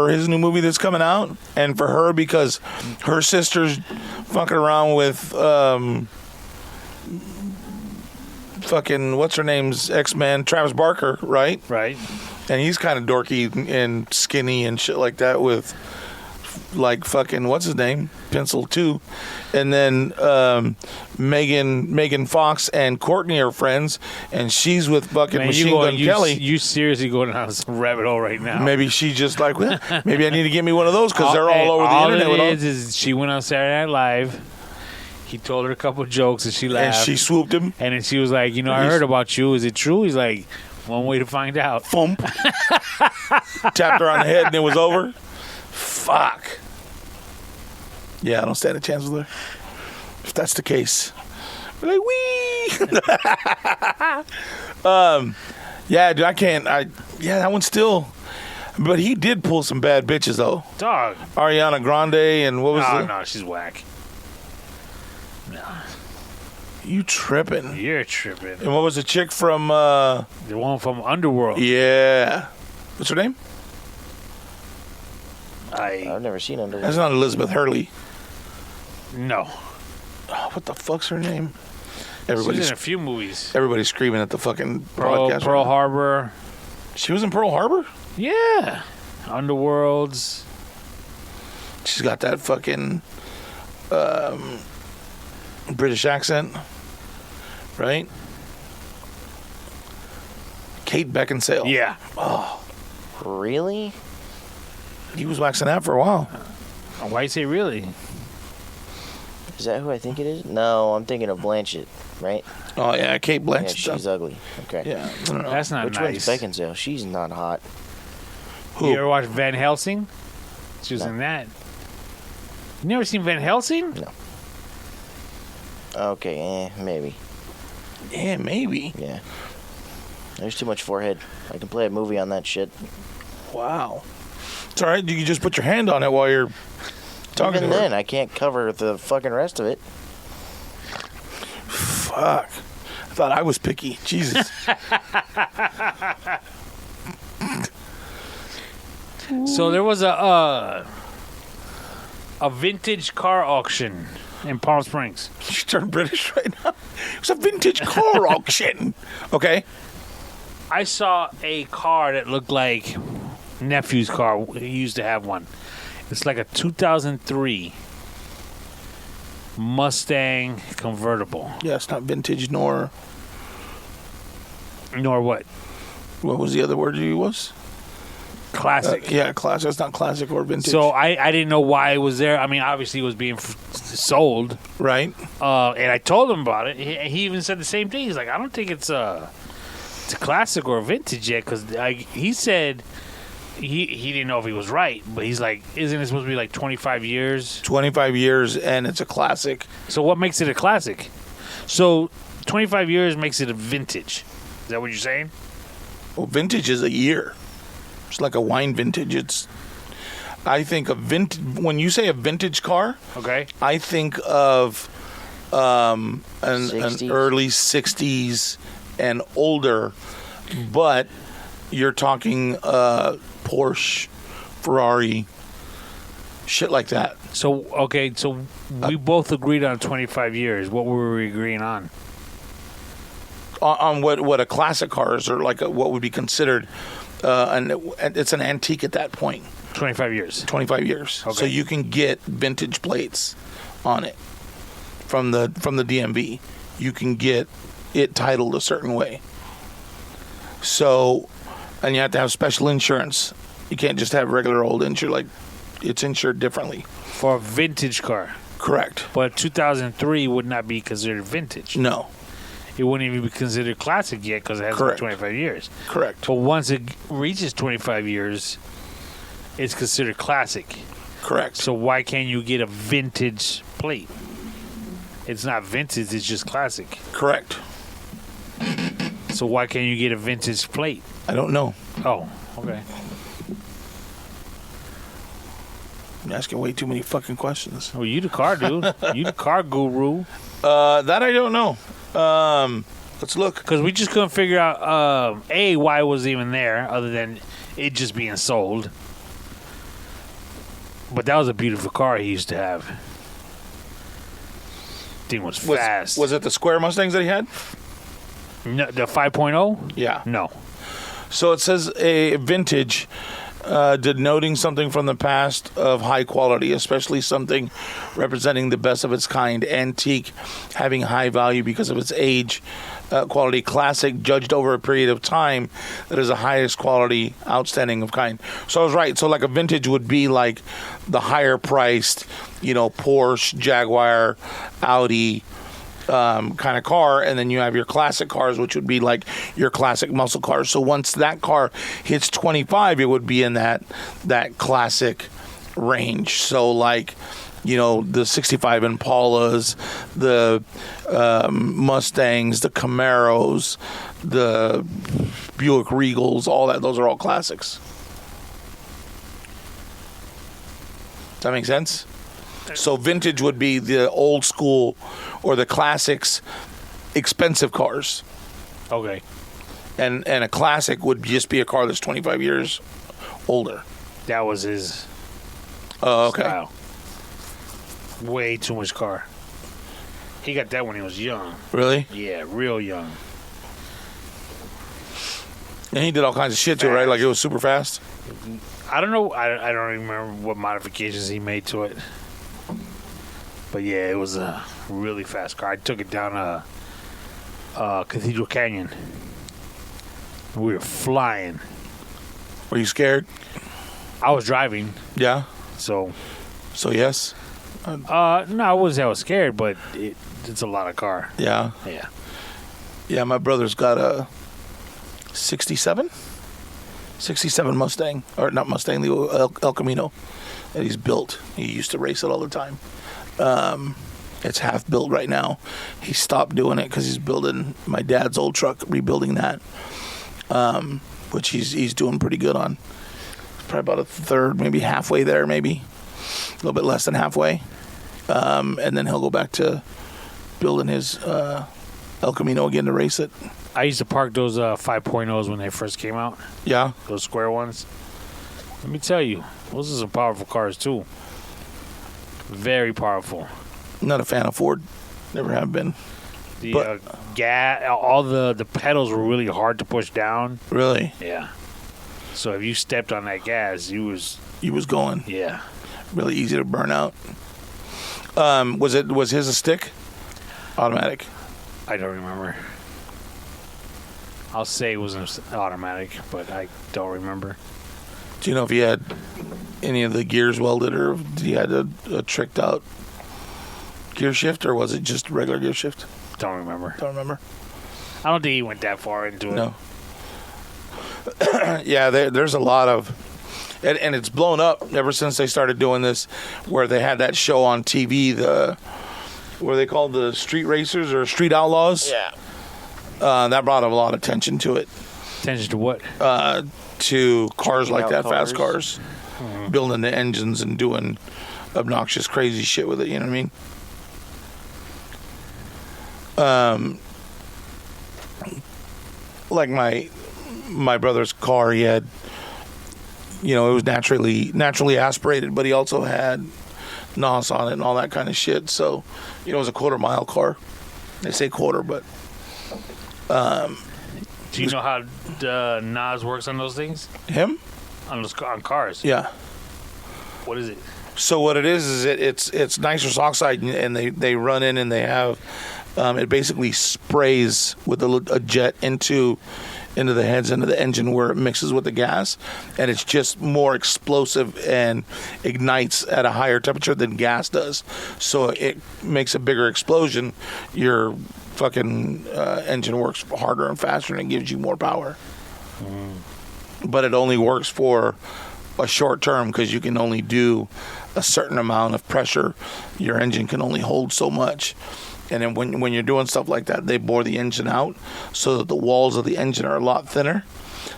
his new movie that's coming out, and for her because her sister's fucking around with fucking what's her name's X-Man, Travis Barker, right? Right. And he's kind of dorky and skinny and shit like that with like fucking what's his name, Pencil too, and then Megan Fox and Courtney are friends, and she's with fucking Machine Gun Kelly. You seriously going down some rabbit hole right now? Maybe she just like, well, maybe I need to get me one of those because they're all over the internet. All it is she went on Saturday Night Live. He told her a couple jokes and she laughed. And she swooped him. And then she was like, I heard about you. Is it true? He's like, one way to find out. Thump. Tapped her on the head and it was over. Fuck. Yeah, I don't stand a chance with her. If that's the case. We're like, wee. Yeah, dude, I can't. Yeah, that one's still. But he did pull some bad bitches, though. Dog. Ariana Grande and what was it? No, she's whack. No. You tripping. You're tripping. And what was the chick from... the one from Underworld. Yeah. What's her name? I've never seen Underworld. That's not Elizabeth Hurley. No. Oh, what the fuck's her name? She's in a few movies. Everybody's screaming at the fucking podcast. Pearl Harbor. She was in Pearl Harbor? Yeah. Underworlds. She's got that fucking British accent. Right? Kate Beckinsale. Yeah. Oh. Really? He was waxing that for a while. Why you say really? Is that who I think it is? No, I'm thinking of Blanchett, right? Oh, yeah, Kate Blanchett. Yeah, she's ugly. Okay. Yeah. I don't know. That's not Which nice. one's Beckinsale? She's not hot. Who? You ever watch Van Helsing? She was No. in that. You never seen Van Helsing? No. Okay, maybe. Yeah, maybe. Yeah. There's too much forehead. I can play a movie on that shit. Wow. It's all right. You can just put your hand on it while you're talking Even to her. then, I can't cover the fucking rest of it. Fuck. I thought I was picky. Jesus. So there was a vintage car auction in Palm Springs. You turned British right now. It was a vintage car auction. Okay. I saw a car that looked like nephew's car. He used to have one. It's like a 2003 Mustang convertible. Yeah, it's not vintage nor... Nor what? What was the other word you used? Classic. Yeah, classic. It's not classic or vintage. So I didn't know why it was there. I mean, obviously it was being sold. Right. And I told him about it. He even said the same thing. He's like, I don't think it's a classic or a vintage yet, because he said he didn't know if he was right, but he's like, isn't it supposed to be like 25 years? 25 years and it's a classic. So what makes it a classic? So 25 years makes it a vintage. Is that what you're saying? Well, vintage is a year. It's like a wine vintage. I think a vintage. When you say a vintage car, Okay. I think of an 60s. early 60s and older, but you're talking Porsche, Ferrari, shit like that. So we both agreed on 25 years. What were we agreeing on? On what a classic car is, or like what would be considered, it's an antique at that point. 25 years. 25 years. Okay. So you can get vintage plates on it from the DMV. You can get it titled a certain way. So, and you have to have special insurance. You can't just have regular old insurance. Like, it's insured differently. For a vintage car. Correct. But 2003 would not be considered vintage. No. It wouldn't even be considered classic yet because it has Correct. 25 years. Correct. But once it reaches 25 years, it's considered classic. Correct. So why can't you get a vintage plate? It's not vintage, it's just classic. Correct. So why can't you get a vintage plate? I don't know. Oh, okay. You're asking way too many fucking questions. Well, you the car dude. You the car guru. That I don't know. Let's look. Because we just couldn't figure out, why it was even there other than it just being sold. But that was a beautiful car he used to have. Thing was fast. Was it the square Mustangs that he had? No, the 5.0? Yeah. No. So it says a vintage, denoting something from the past of high quality, especially something representing the best of its kind. Antique, having high value because of its age. Quality. Classic, judged over a period of time, that is the highest quality, outstanding of kind. So I was right. So like a vintage would be like the higher priced, Porsche, Jaguar, Audi kind of car, and then you have your classic cars, which would be like your classic muscle cars. So once that car hits 25, it would be in that classic range. So like, the 65 Impalas, the Mustangs, the Camaros, the Buick Regals, all that, those are all classics. Does that make sense? So vintage would be the old school or the classics, expensive cars. Okay. And a classic would just be a car that's 25 years older. That was his style. Way too much car. He got that when he was young. Really? Yeah, real young. And he did all kinds of shit too, right? Like it was super fast? I don't know. I don't even remember what modifications he made to it. But yeah, it was a really fast car. I took it down Cathedral Canyon. We were flying. Were you scared? I was driving. Yeah? So yes? no, I wasn't say I was scared, but it's a lot of car. Yeah? Yeah. Yeah, my brother's got a 67 Mustang. Or not Mustang, the El Camino that he's built. He used to race it all the time. It's half built right now. He stopped doing it because he's building my dad's old truck, rebuilding that, which he's doing pretty good on. Probably about a third, maybe halfway there, maybe a little bit less than halfway, and then he'll go back to building his El Camino again to race it. I used to park those 5.0s when they first came out. Yeah, those square ones. Let me tell you, those are some powerful cars too. Very powerful. Not a fan of Ford. Never have been. The all the pedals were really hard to push down. Really? Yeah. So if you stepped on that gas, you was going. Yeah. Really easy to burn out. Was his a stick? Automatic? I don't remember. I'll say it was an automatic, but I don't remember. Do you know if he had any of the gears welded, or if he had a tricked out gear shift, or was it just regular gear shift? Don't remember. Don't remember. I don't think he went that far into it. No. Yeah, there's a lot of, and it's blown up ever since they started doing this, where they had that show on TV, what are they called, the Street Racers or Street Outlaws? Yeah. That brought a lot of attention to it. Attention to what? To cars like that, cars. fast cars, building the engines and doing obnoxious, crazy shit with it. You know what I mean? Like my brother's car, he had, it was naturally aspirated, but he also had NOS on it and all that kind of shit. So, it was a quarter-mile car. They say quarter, but. Do you know how NOS works on those things? Him? On cars? Yeah. What is it? So what it is it's nitrous oxide, and they run in and they have it basically sprays with a jet into the heads, into the engine, where it mixes with the gas, and it's just more explosive and ignites at a higher temperature than gas does. So it makes a bigger explosion. Your fucking engine works harder and faster, and it gives you more power. But it only works for a short term, because you can only do a certain amount of pressure. Your engine can only hold so much. And then when you're doing stuff like that, they bore the engine out so that the walls of the engine are a lot thinner.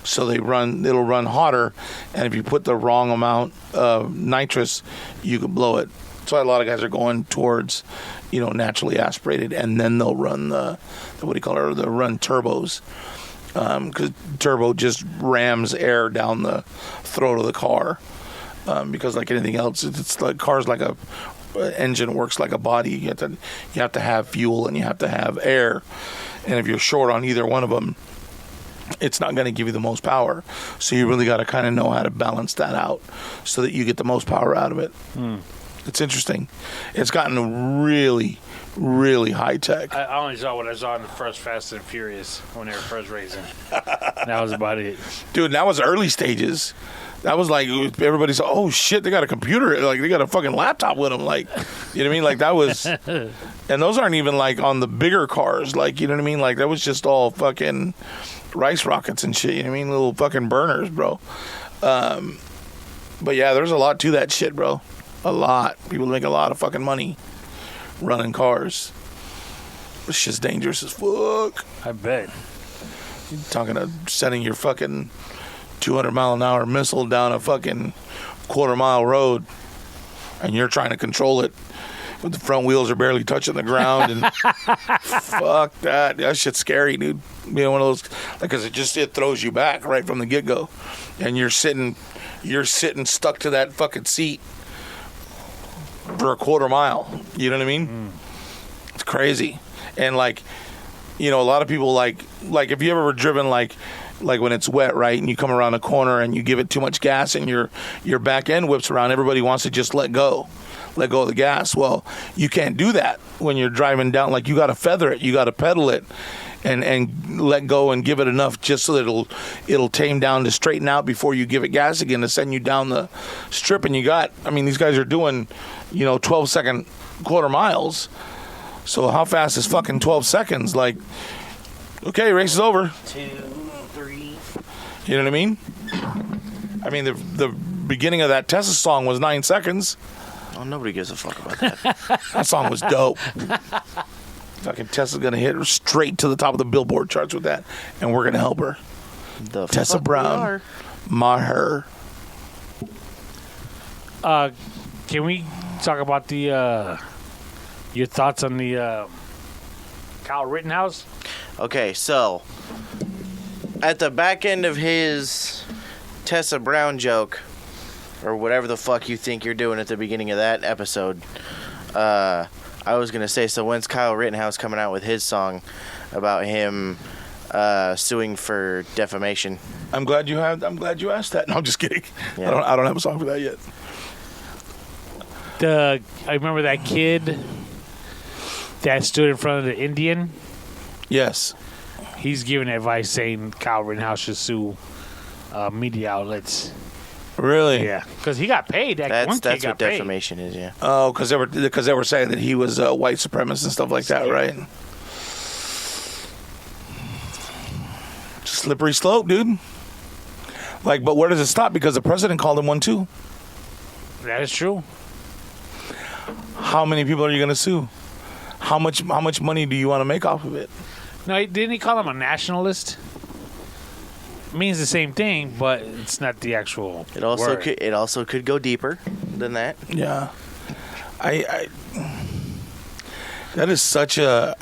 So it'll run hotter. And if you put the wrong amount of nitrous, you could blow it. That's why a lot of guys are going towards, naturally aspirated, and then they'll run the run turbos. Because turbo just rams air down the throat of the car. Because like anything else, it's like cars like a engine works like a body. You have to have fuel and you have to have air, and if you're short on either one of them, it's not going to give you the most power. So you really got to kind of know how to balance that out so that you get the most power out of it. It's interesting. It's gotten really, really high tech. I only saw what I saw in the first Fast and Furious when they were first racing. That was about it. Dude, that was early stages. That was like, everybody said, oh shit, they got a computer. Like, they got a fucking laptop with them. Like, you know what I mean? Like, that was, and those aren't even like on the bigger cars. Like, you know what I mean? Like, that was just all fucking rice rockets and shit. You know what I mean? Little fucking burners, bro. But yeah, there's a lot to that shit, bro. A lot. People make a lot of fucking money running cars. It's just dangerous as fuck. I bet. You're talking of sending your fucking 200-mile-an-hour missile down a fucking quarter-mile road, and you're trying to control it with the front wheels are barely touching the ground, and fuck that. That shit's scary, dude. Being one of those, because it throws you back right from the get-go, and you're sitting stuck to that fucking seat for a quarter mile. You know what I mean? It's crazy. And like, you know, a lot of people like if you ever driven like when it's wet, right, and you come around a corner and you give it too much gas and your back end whips around, everybody wants to just let go of the gas. Well, you can't do that when you're driving down. Like, you got to feather it, you got to pedal it, and let go and give it enough just so that it'll tame down to straighten out before you give it gas again to send you down the strip. And these guys are doing, 12-second quarter miles. So how fast is fucking 12 seconds? Like, okay, race is over. 2, 3. You know what I mean? I mean, the beginning of that Tessa song was 9 seconds. Oh, nobody gives a fuck about that. That song was dope. Fucking Tessa's gonna hit her straight to the top of the Billboard charts with that, and we're gonna help her. The Tessa fuck Brown, her. Can we talk about the your thoughts on the Kyle Rittenhouse? Okay, so at the back end of his Tessa Brown joke, or whatever the fuck you think you're doing at the beginning of that episode, I was gonna say, so when's Kyle Rittenhouse coming out with his song about him suing for defamation? I'm glad you asked that. No, I'm just kidding. Yeah. I don't have a song for that yet. I remember that kid that stood in front of the Indian. Yes. He's giving advice saying Kyle Rittenhouse should sue media outlets. Really? Yeah, because he got paid. That's what defamation is. Yeah. Oh, because they were saying that he was a white supremacist and stuff like that, right? Slippery slope, dude. Like, but where does it stop? Because the president called him one too. That is true. How many people are you going to sue? How much money do you want to make off of it? No, didn't he call him a nationalist? Means the same thing, but it's not the actual It also word. could go deeper than that. Yeah, I that is such a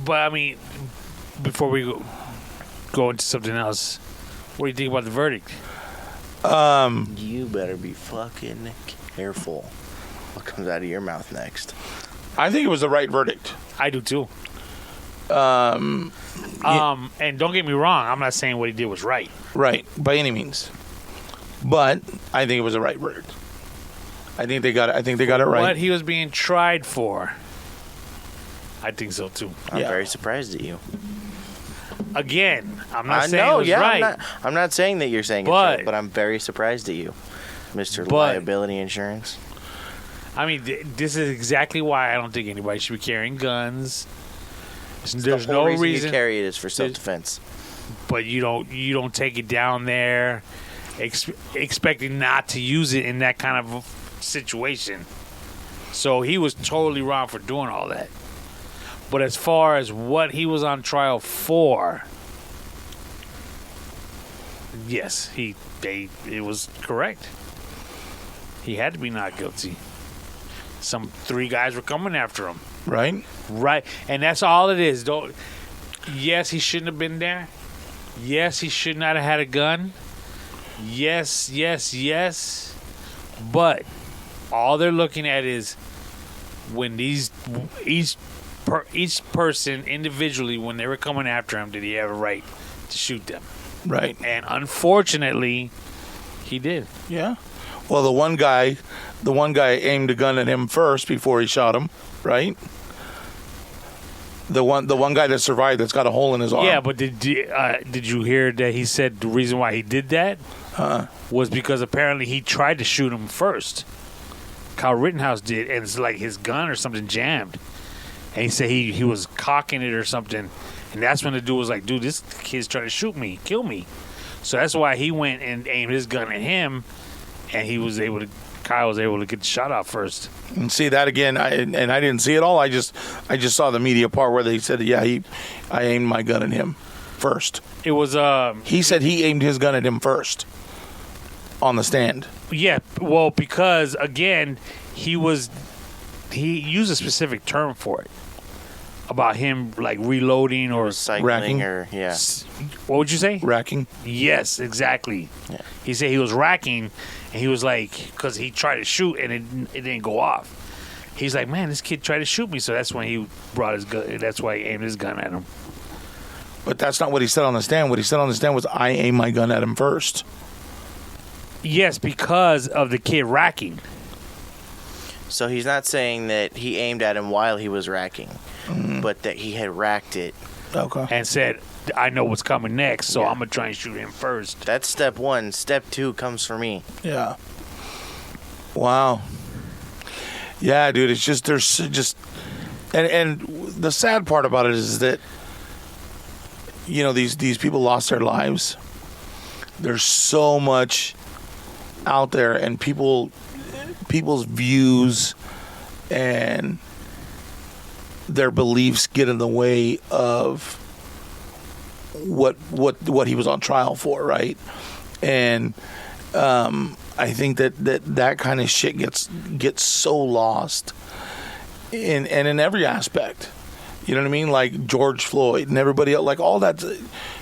But I mean, before we go into something else, what do you think about the verdict? You better be fucking careful what comes out of your mouth next. I think it was the right verdict. I do too. And don't get me wrong, I'm not saying what he did was right. Right, by any means. But I think it was the right verdict. I think they got it right. What he was being tried for, I think so too. I'm very surprised at you. Again, I'm not saying it was right. I'm not saying that you're saying it's right, but I'm very surprised at you, Mr. Liability Insurance. I mean, this is exactly why I don't think anybody should be carrying guns. There's no reason you carry it is for self-defense. But you don't take it down there expecting not to use it in that kind of situation. So he was totally wrong for doing all that. But as far as what he was on trial for, yes, it was correct. He had to be not guilty. Some 3 guys were coming after him. Right? Right. And that's all it is. Yes, he shouldn't have been there. Yes, he should not have had a gun. Yes. But all they're looking at is when each each person individually, when they were coming after him, did he have a right to shoot them? Right. And unfortunately, he did. Yeah. Well, the one guy aimed a gun at him first before he shot him, right? The one guy that survived that's got a hole in his arm. Yeah, but did you hear that he said the reason why he did that was because apparently he tried to shoot him first. Kyle Rittenhouse did, and it's like his gun or something jammed. And he said he was cocking it or something. And that's when the dude was like, dude, this kid's trying to shoot me, kill me. So that's why he went and aimed his gun at him, and Kyle was able to get the shot off first. And see that again, I didn't see it all. I just saw the media part where they said, I aimed my gun at him first. It was he said he aimed his gun at him first on the stand. Yeah, well, because again, he used a specific term for it about him like reloading or Cycling or What would you say? Racking. Yes, exactly. Yeah. He said he was racking, and he was like, because he tried to shoot and it didn't go off. He's like, man, this kid tried to shoot me, so that's when he brought his gun. That's why he aimed his gun at him. But that's not what he said on the stand. What he said on the stand was, I aimed my gun at him first. Yes, because of the kid racking. So he's not saying that he aimed at him while he was racking, but that he had racked it. Okay. And said, I know what's coming next, so Yeah. I'm going to try and shoot him first. That's step one. Step two comes for me. Yeah. Wow. Yeah, dude, it's just, there's just, and the sad part about it is that, these people lost their lives. There's so much out there, and people's views and their beliefs get in the way of what he was on trial for, right? And I think that kind of shit gets so lost in every aspect. You know what I mean? Like George Floyd and everybody else, like all that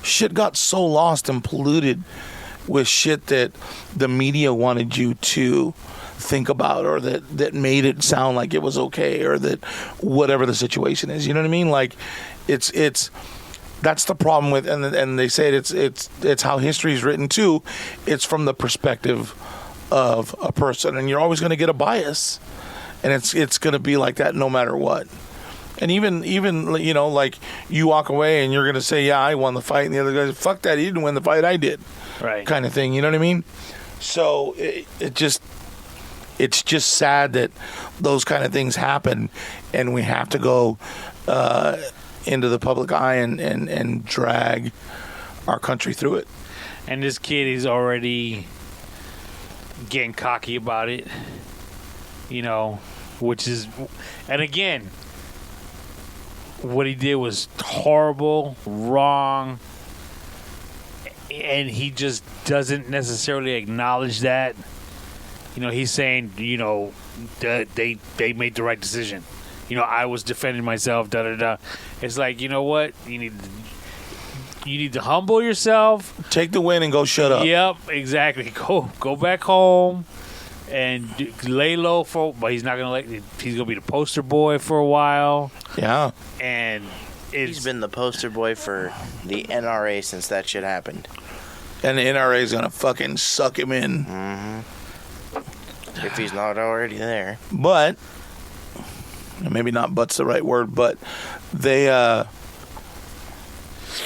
shit got so lost and polluted with shit that the media wanted you to think about, or that made it sound like it was okay, or that whatever the situation is. You know what I mean? Like it's that's the problem with, and they say it's how history is written too. It's from the perspective of a person, and you're always going to get a bias, and it's going to be like that no matter what. And even like you walk away and you're going to say, yeah, I won the fight, and the other guy, fuck that, he didn't win the fight, I did, right? Kind of thing. You know what I mean? So it's just sad that those kind of things happen, and we have to go into the public eye and drag our country through it. And this kid is already getting cocky about it, which is, and again, what he did was horrible, wrong, and he just doesn't necessarily acknowledge that. He's saying, that they made the right decision. I was defending myself, da-da-da. It's like, you know what? You need to humble yourself. Take the win and go shut up. Yep, exactly. Go back home and lay low but he's not going to he's going to be the poster boy for a while. Yeah. And he's been the poster boy for the NRA since that shit happened. And the NRA is going to fucking suck him in. Mm-hmm. If he's not already there. But, maybe not but's the right word, but they,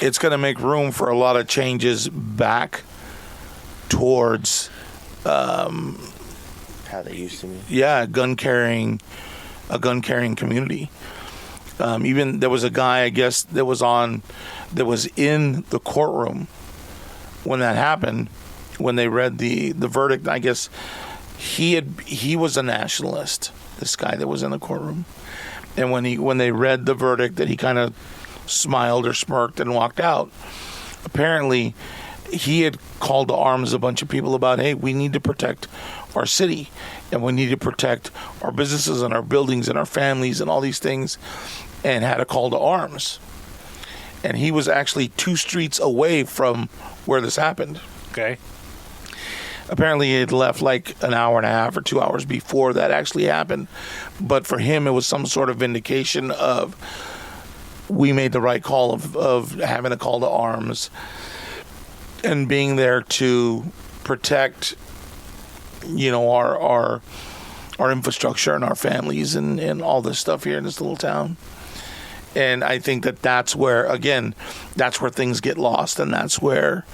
it's going to make room for a lot of changes back towards, how they used to be. Yeah, a gun carrying community. Even there was a guy, I guess, that was in the courtroom when that happened, when they read the verdict. I guess he was a nationalist, this guy that was in the courtroom. And when they read the verdict, that he kind of smiled or smirked and walked out. Apparently, he had called to arms a bunch of people about, hey, we need to protect our city, and we need to protect our businesses and our buildings and our families and all these things, and had a call to arms. And he was actually 2 streets away from where this happened. Okay. Apparently, he had left like an hour and a half or 2 hours before that actually happened. But for him, it was some sort of vindication of we made the right call of having a call to arms and being there to protect, our infrastructure and our families and all this stuff here in this little town. And I think that's where things get lost, and that's where,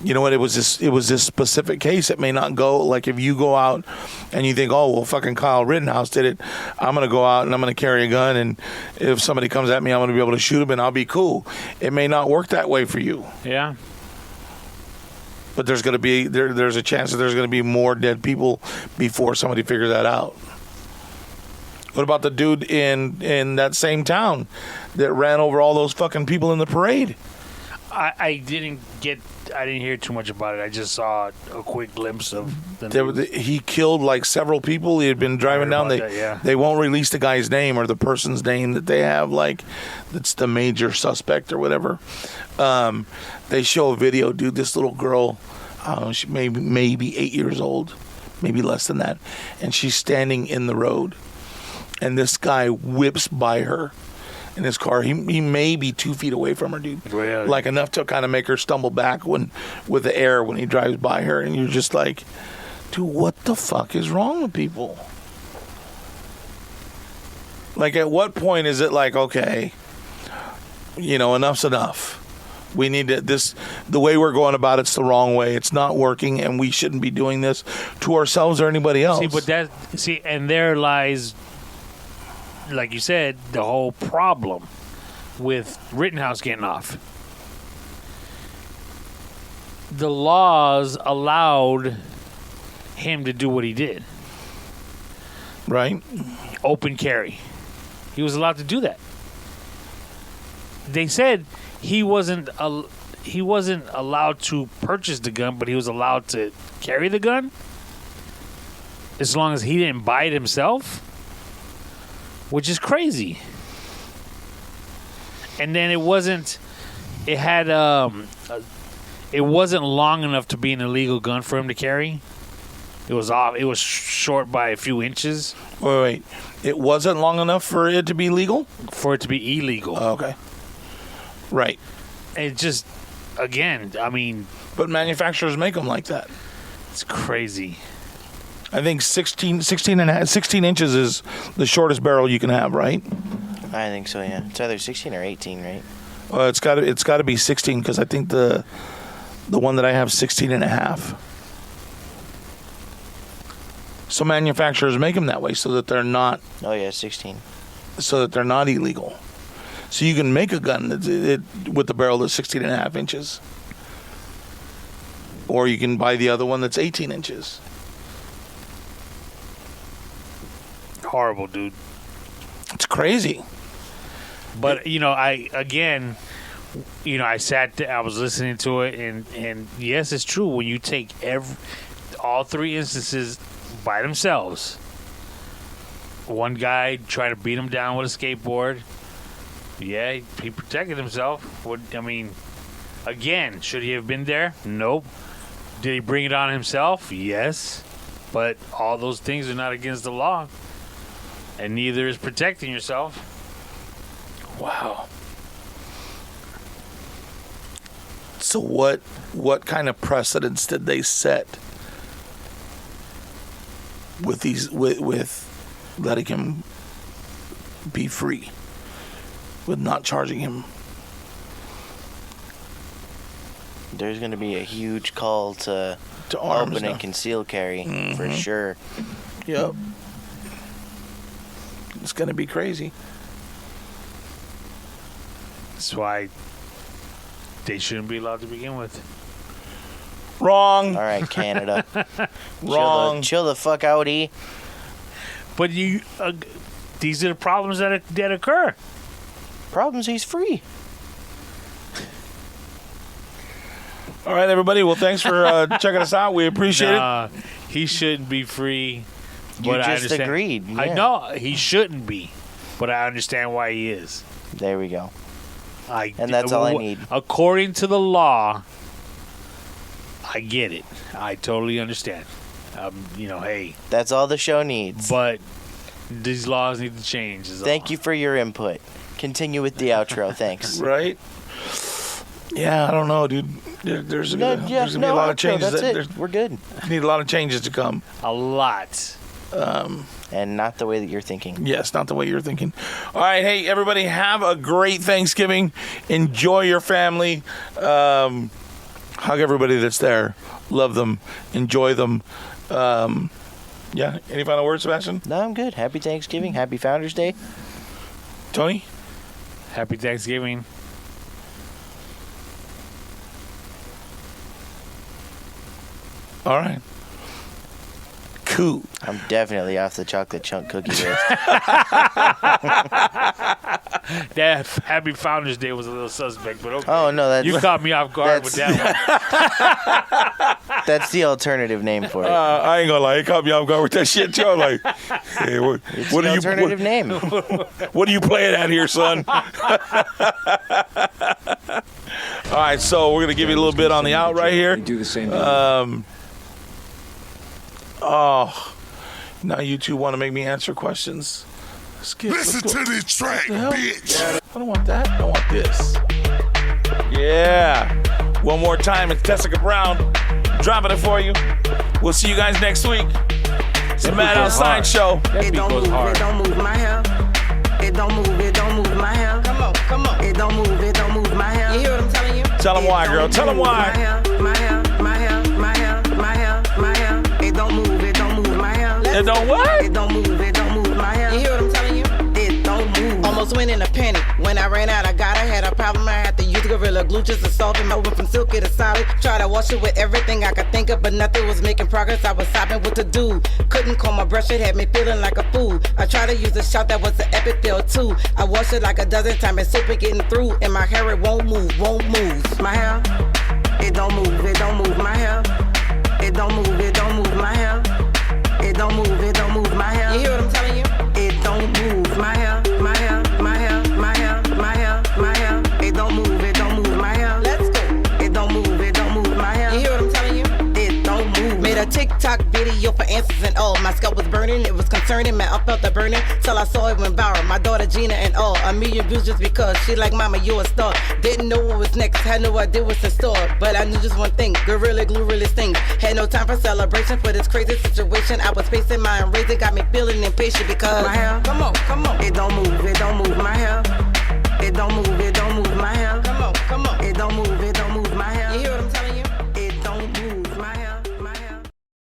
you know what, it was this specific case. It may not go, like if you go out and you think, oh, well, fucking Kyle Rittenhouse did it, I'm going to go out and I'm going to carry a gun, and if somebody comes at me, I'm going to be able to shoot him and I'll be cool. It may not work that way for you. Yeah. But there's going to be, there's a chance that there's going to be more dead people before somebody figures that out. What about the dude in that same town that ran over all those fucking people in the parade? I didn't hear too much about it. I just saw a quick glimpse of the he killed like several people. He had been driving down. They won't release the guy's name or the person's name that they have, like that's the major suspect or whatever. They show a video, dude. This little girl, I don't know, she maybe 8 years old, maybe less than that, and she's standing in the road, and this guy whips by her in his car. He may be 2 feet away from her, dude. Really? Like enough to kind of make her stumble back with the air when he drives by her, and you're just like, dude, what the fuck is wrong with people? Like, at what point is it like, okay, enough's enough? We need to, the way we're going about it's the wrong way. It's not working, and we shouldn't be doing this to ourselves or anybody else. And there lies, like you said, the whole problem with Rittenhouse getting off. The laws allowed him to do what he did. Right? Open carry. He was allowed to do that. They said he wasn't allowed to purchase the gun, but he was allowed to carry the gun as long as he didn't buy it himself, which is crazy. And then it wasn't long enough to be an illegal gun for him to carry. It was short by a few inches. Wait. It wasn't long enough for it to be legal? For it to be illegal. Oh, okay. Right. It just, again, I mean... But manufacturers make them like that. It's crazy. I think 16 inches is the shortest barrel you can have, right? I think so, yeah. It's either 16 or 18, right? It's got to be 16, because I think the one that I have 16 and a half. So manufacturers make them that way so that they're not... Oh, yeah, 16. So that they're not illegal. So you can make a gun with the barrel that's 16 and a half inches. Or you can buy the other one that's 18 inches. Horrible, dude. It's crazy. But, I was listening to it, and yes, it's true. When you take all three instances by themselves, one guy tried to beat him down with a skateboard. Yeah, he protected himself. Again, should he have been there? Nope. Did he bring it on himself? Yes. But all those things are not against the law. And neither is protecting yourself. Wow. So what kind of precedents did they set with letting him be free, with not charging him? There's going to be a huge call to arms open and conceal carry, for sure. Yep. It's going to be crazy. That's why they shouldn't be allowed to begin with. Wrong. All right, Canada. Wrong. Chill the fuck out, E. But these are the problems that occur. Problems, he's free. All right, everybody. Well, thanks for checking us out. We appreciate it. He shouldn't be free. You But I just understand. agreed. Yeah. I know he shouldn't be, but I understand why he is. There we go. And that's all I need. According to the law, I get it. I totally understand. Hey. That's all the show needs. But these laws need to change. Thank you for your input. Continue with the outro. Thanks. Right? Yeah, I don't know, dude. There's going to be a lot of changes. We're good. Need a lot of changes to come. A lot. And not the way that you're thinking. Yes, not the way you're thinking. All right, hey, everybody, have a great Thanksgiving. Enjoy your family. Hug everybody that's there. Love them. Enjoy them. Yeah, any final words, Sebastian? No, I'm good. Happy Thanksgiving. Happy Founders Day. Tony? Happy Thanksgiving. All right. Cool. I'm definitely off the chocolate chunk cookie list. That Happy Founders Day was a little suspect, but okay. Oh, no, You caught me off guard with that one. That's the alternative name for it. I ain't gonna lie, it caught me off guard with that shit too. I'm like, hey, what the alternative name. What are you playing at here, son? All right, so we're gonna give you a little bit on the out right here. Do the same. Now you two want to make me answer questions. Listen to this track, bitch. I don't want that. I want this. Yeah. One more time, it's Tessica Brown dropping it for you. We'll see you guys next week. It's the Madhouse Sideshow. That beat goes hard. It don't move my hair. It don't move my hair. Come on. It don't move my hair. You hear what I'm telling you? Tell them why, girl. Tell them why. My hair. It don't move my hair. It don't what? It don't move my hair. You hear what I'm telling you? It don't move. Almost went in a panic. When I ran out, I had a problem. I had to use Gorilla Glue just to solve it. Moving from silky to solid. Try to wash it with everything I could think of, but nothing was making progress. I was sobbing with the dude. Couldn't comb my brush, it had me feeling like a fool. I tried to use a shout that was an epic fail too. I washed it like a dozen times and still been getting through. And my hair, it won't move. My hair, it don't move my hair. It don't move my hair. It don't move my hair. You hear what I'm telling you? It don't move my hair. It don't move my hair. Let's go. It don't move my hair. You hear what I'm telling you? It don't move. Made a TikTok video for answers and all. My scalp was burning, it was concerning. Man, I felt the burning till I saw it went viral. My daughter Gina and all, 1 million views just because she like, mama, you a star. Didn't know what was next, had no idea what's in store. But I knew just one thing, Gorilla Glue really stings. Had no time for celebration for this crazy situation. I was facing my raising, got me feeling impatient because my hair, come on. It don't move my hair.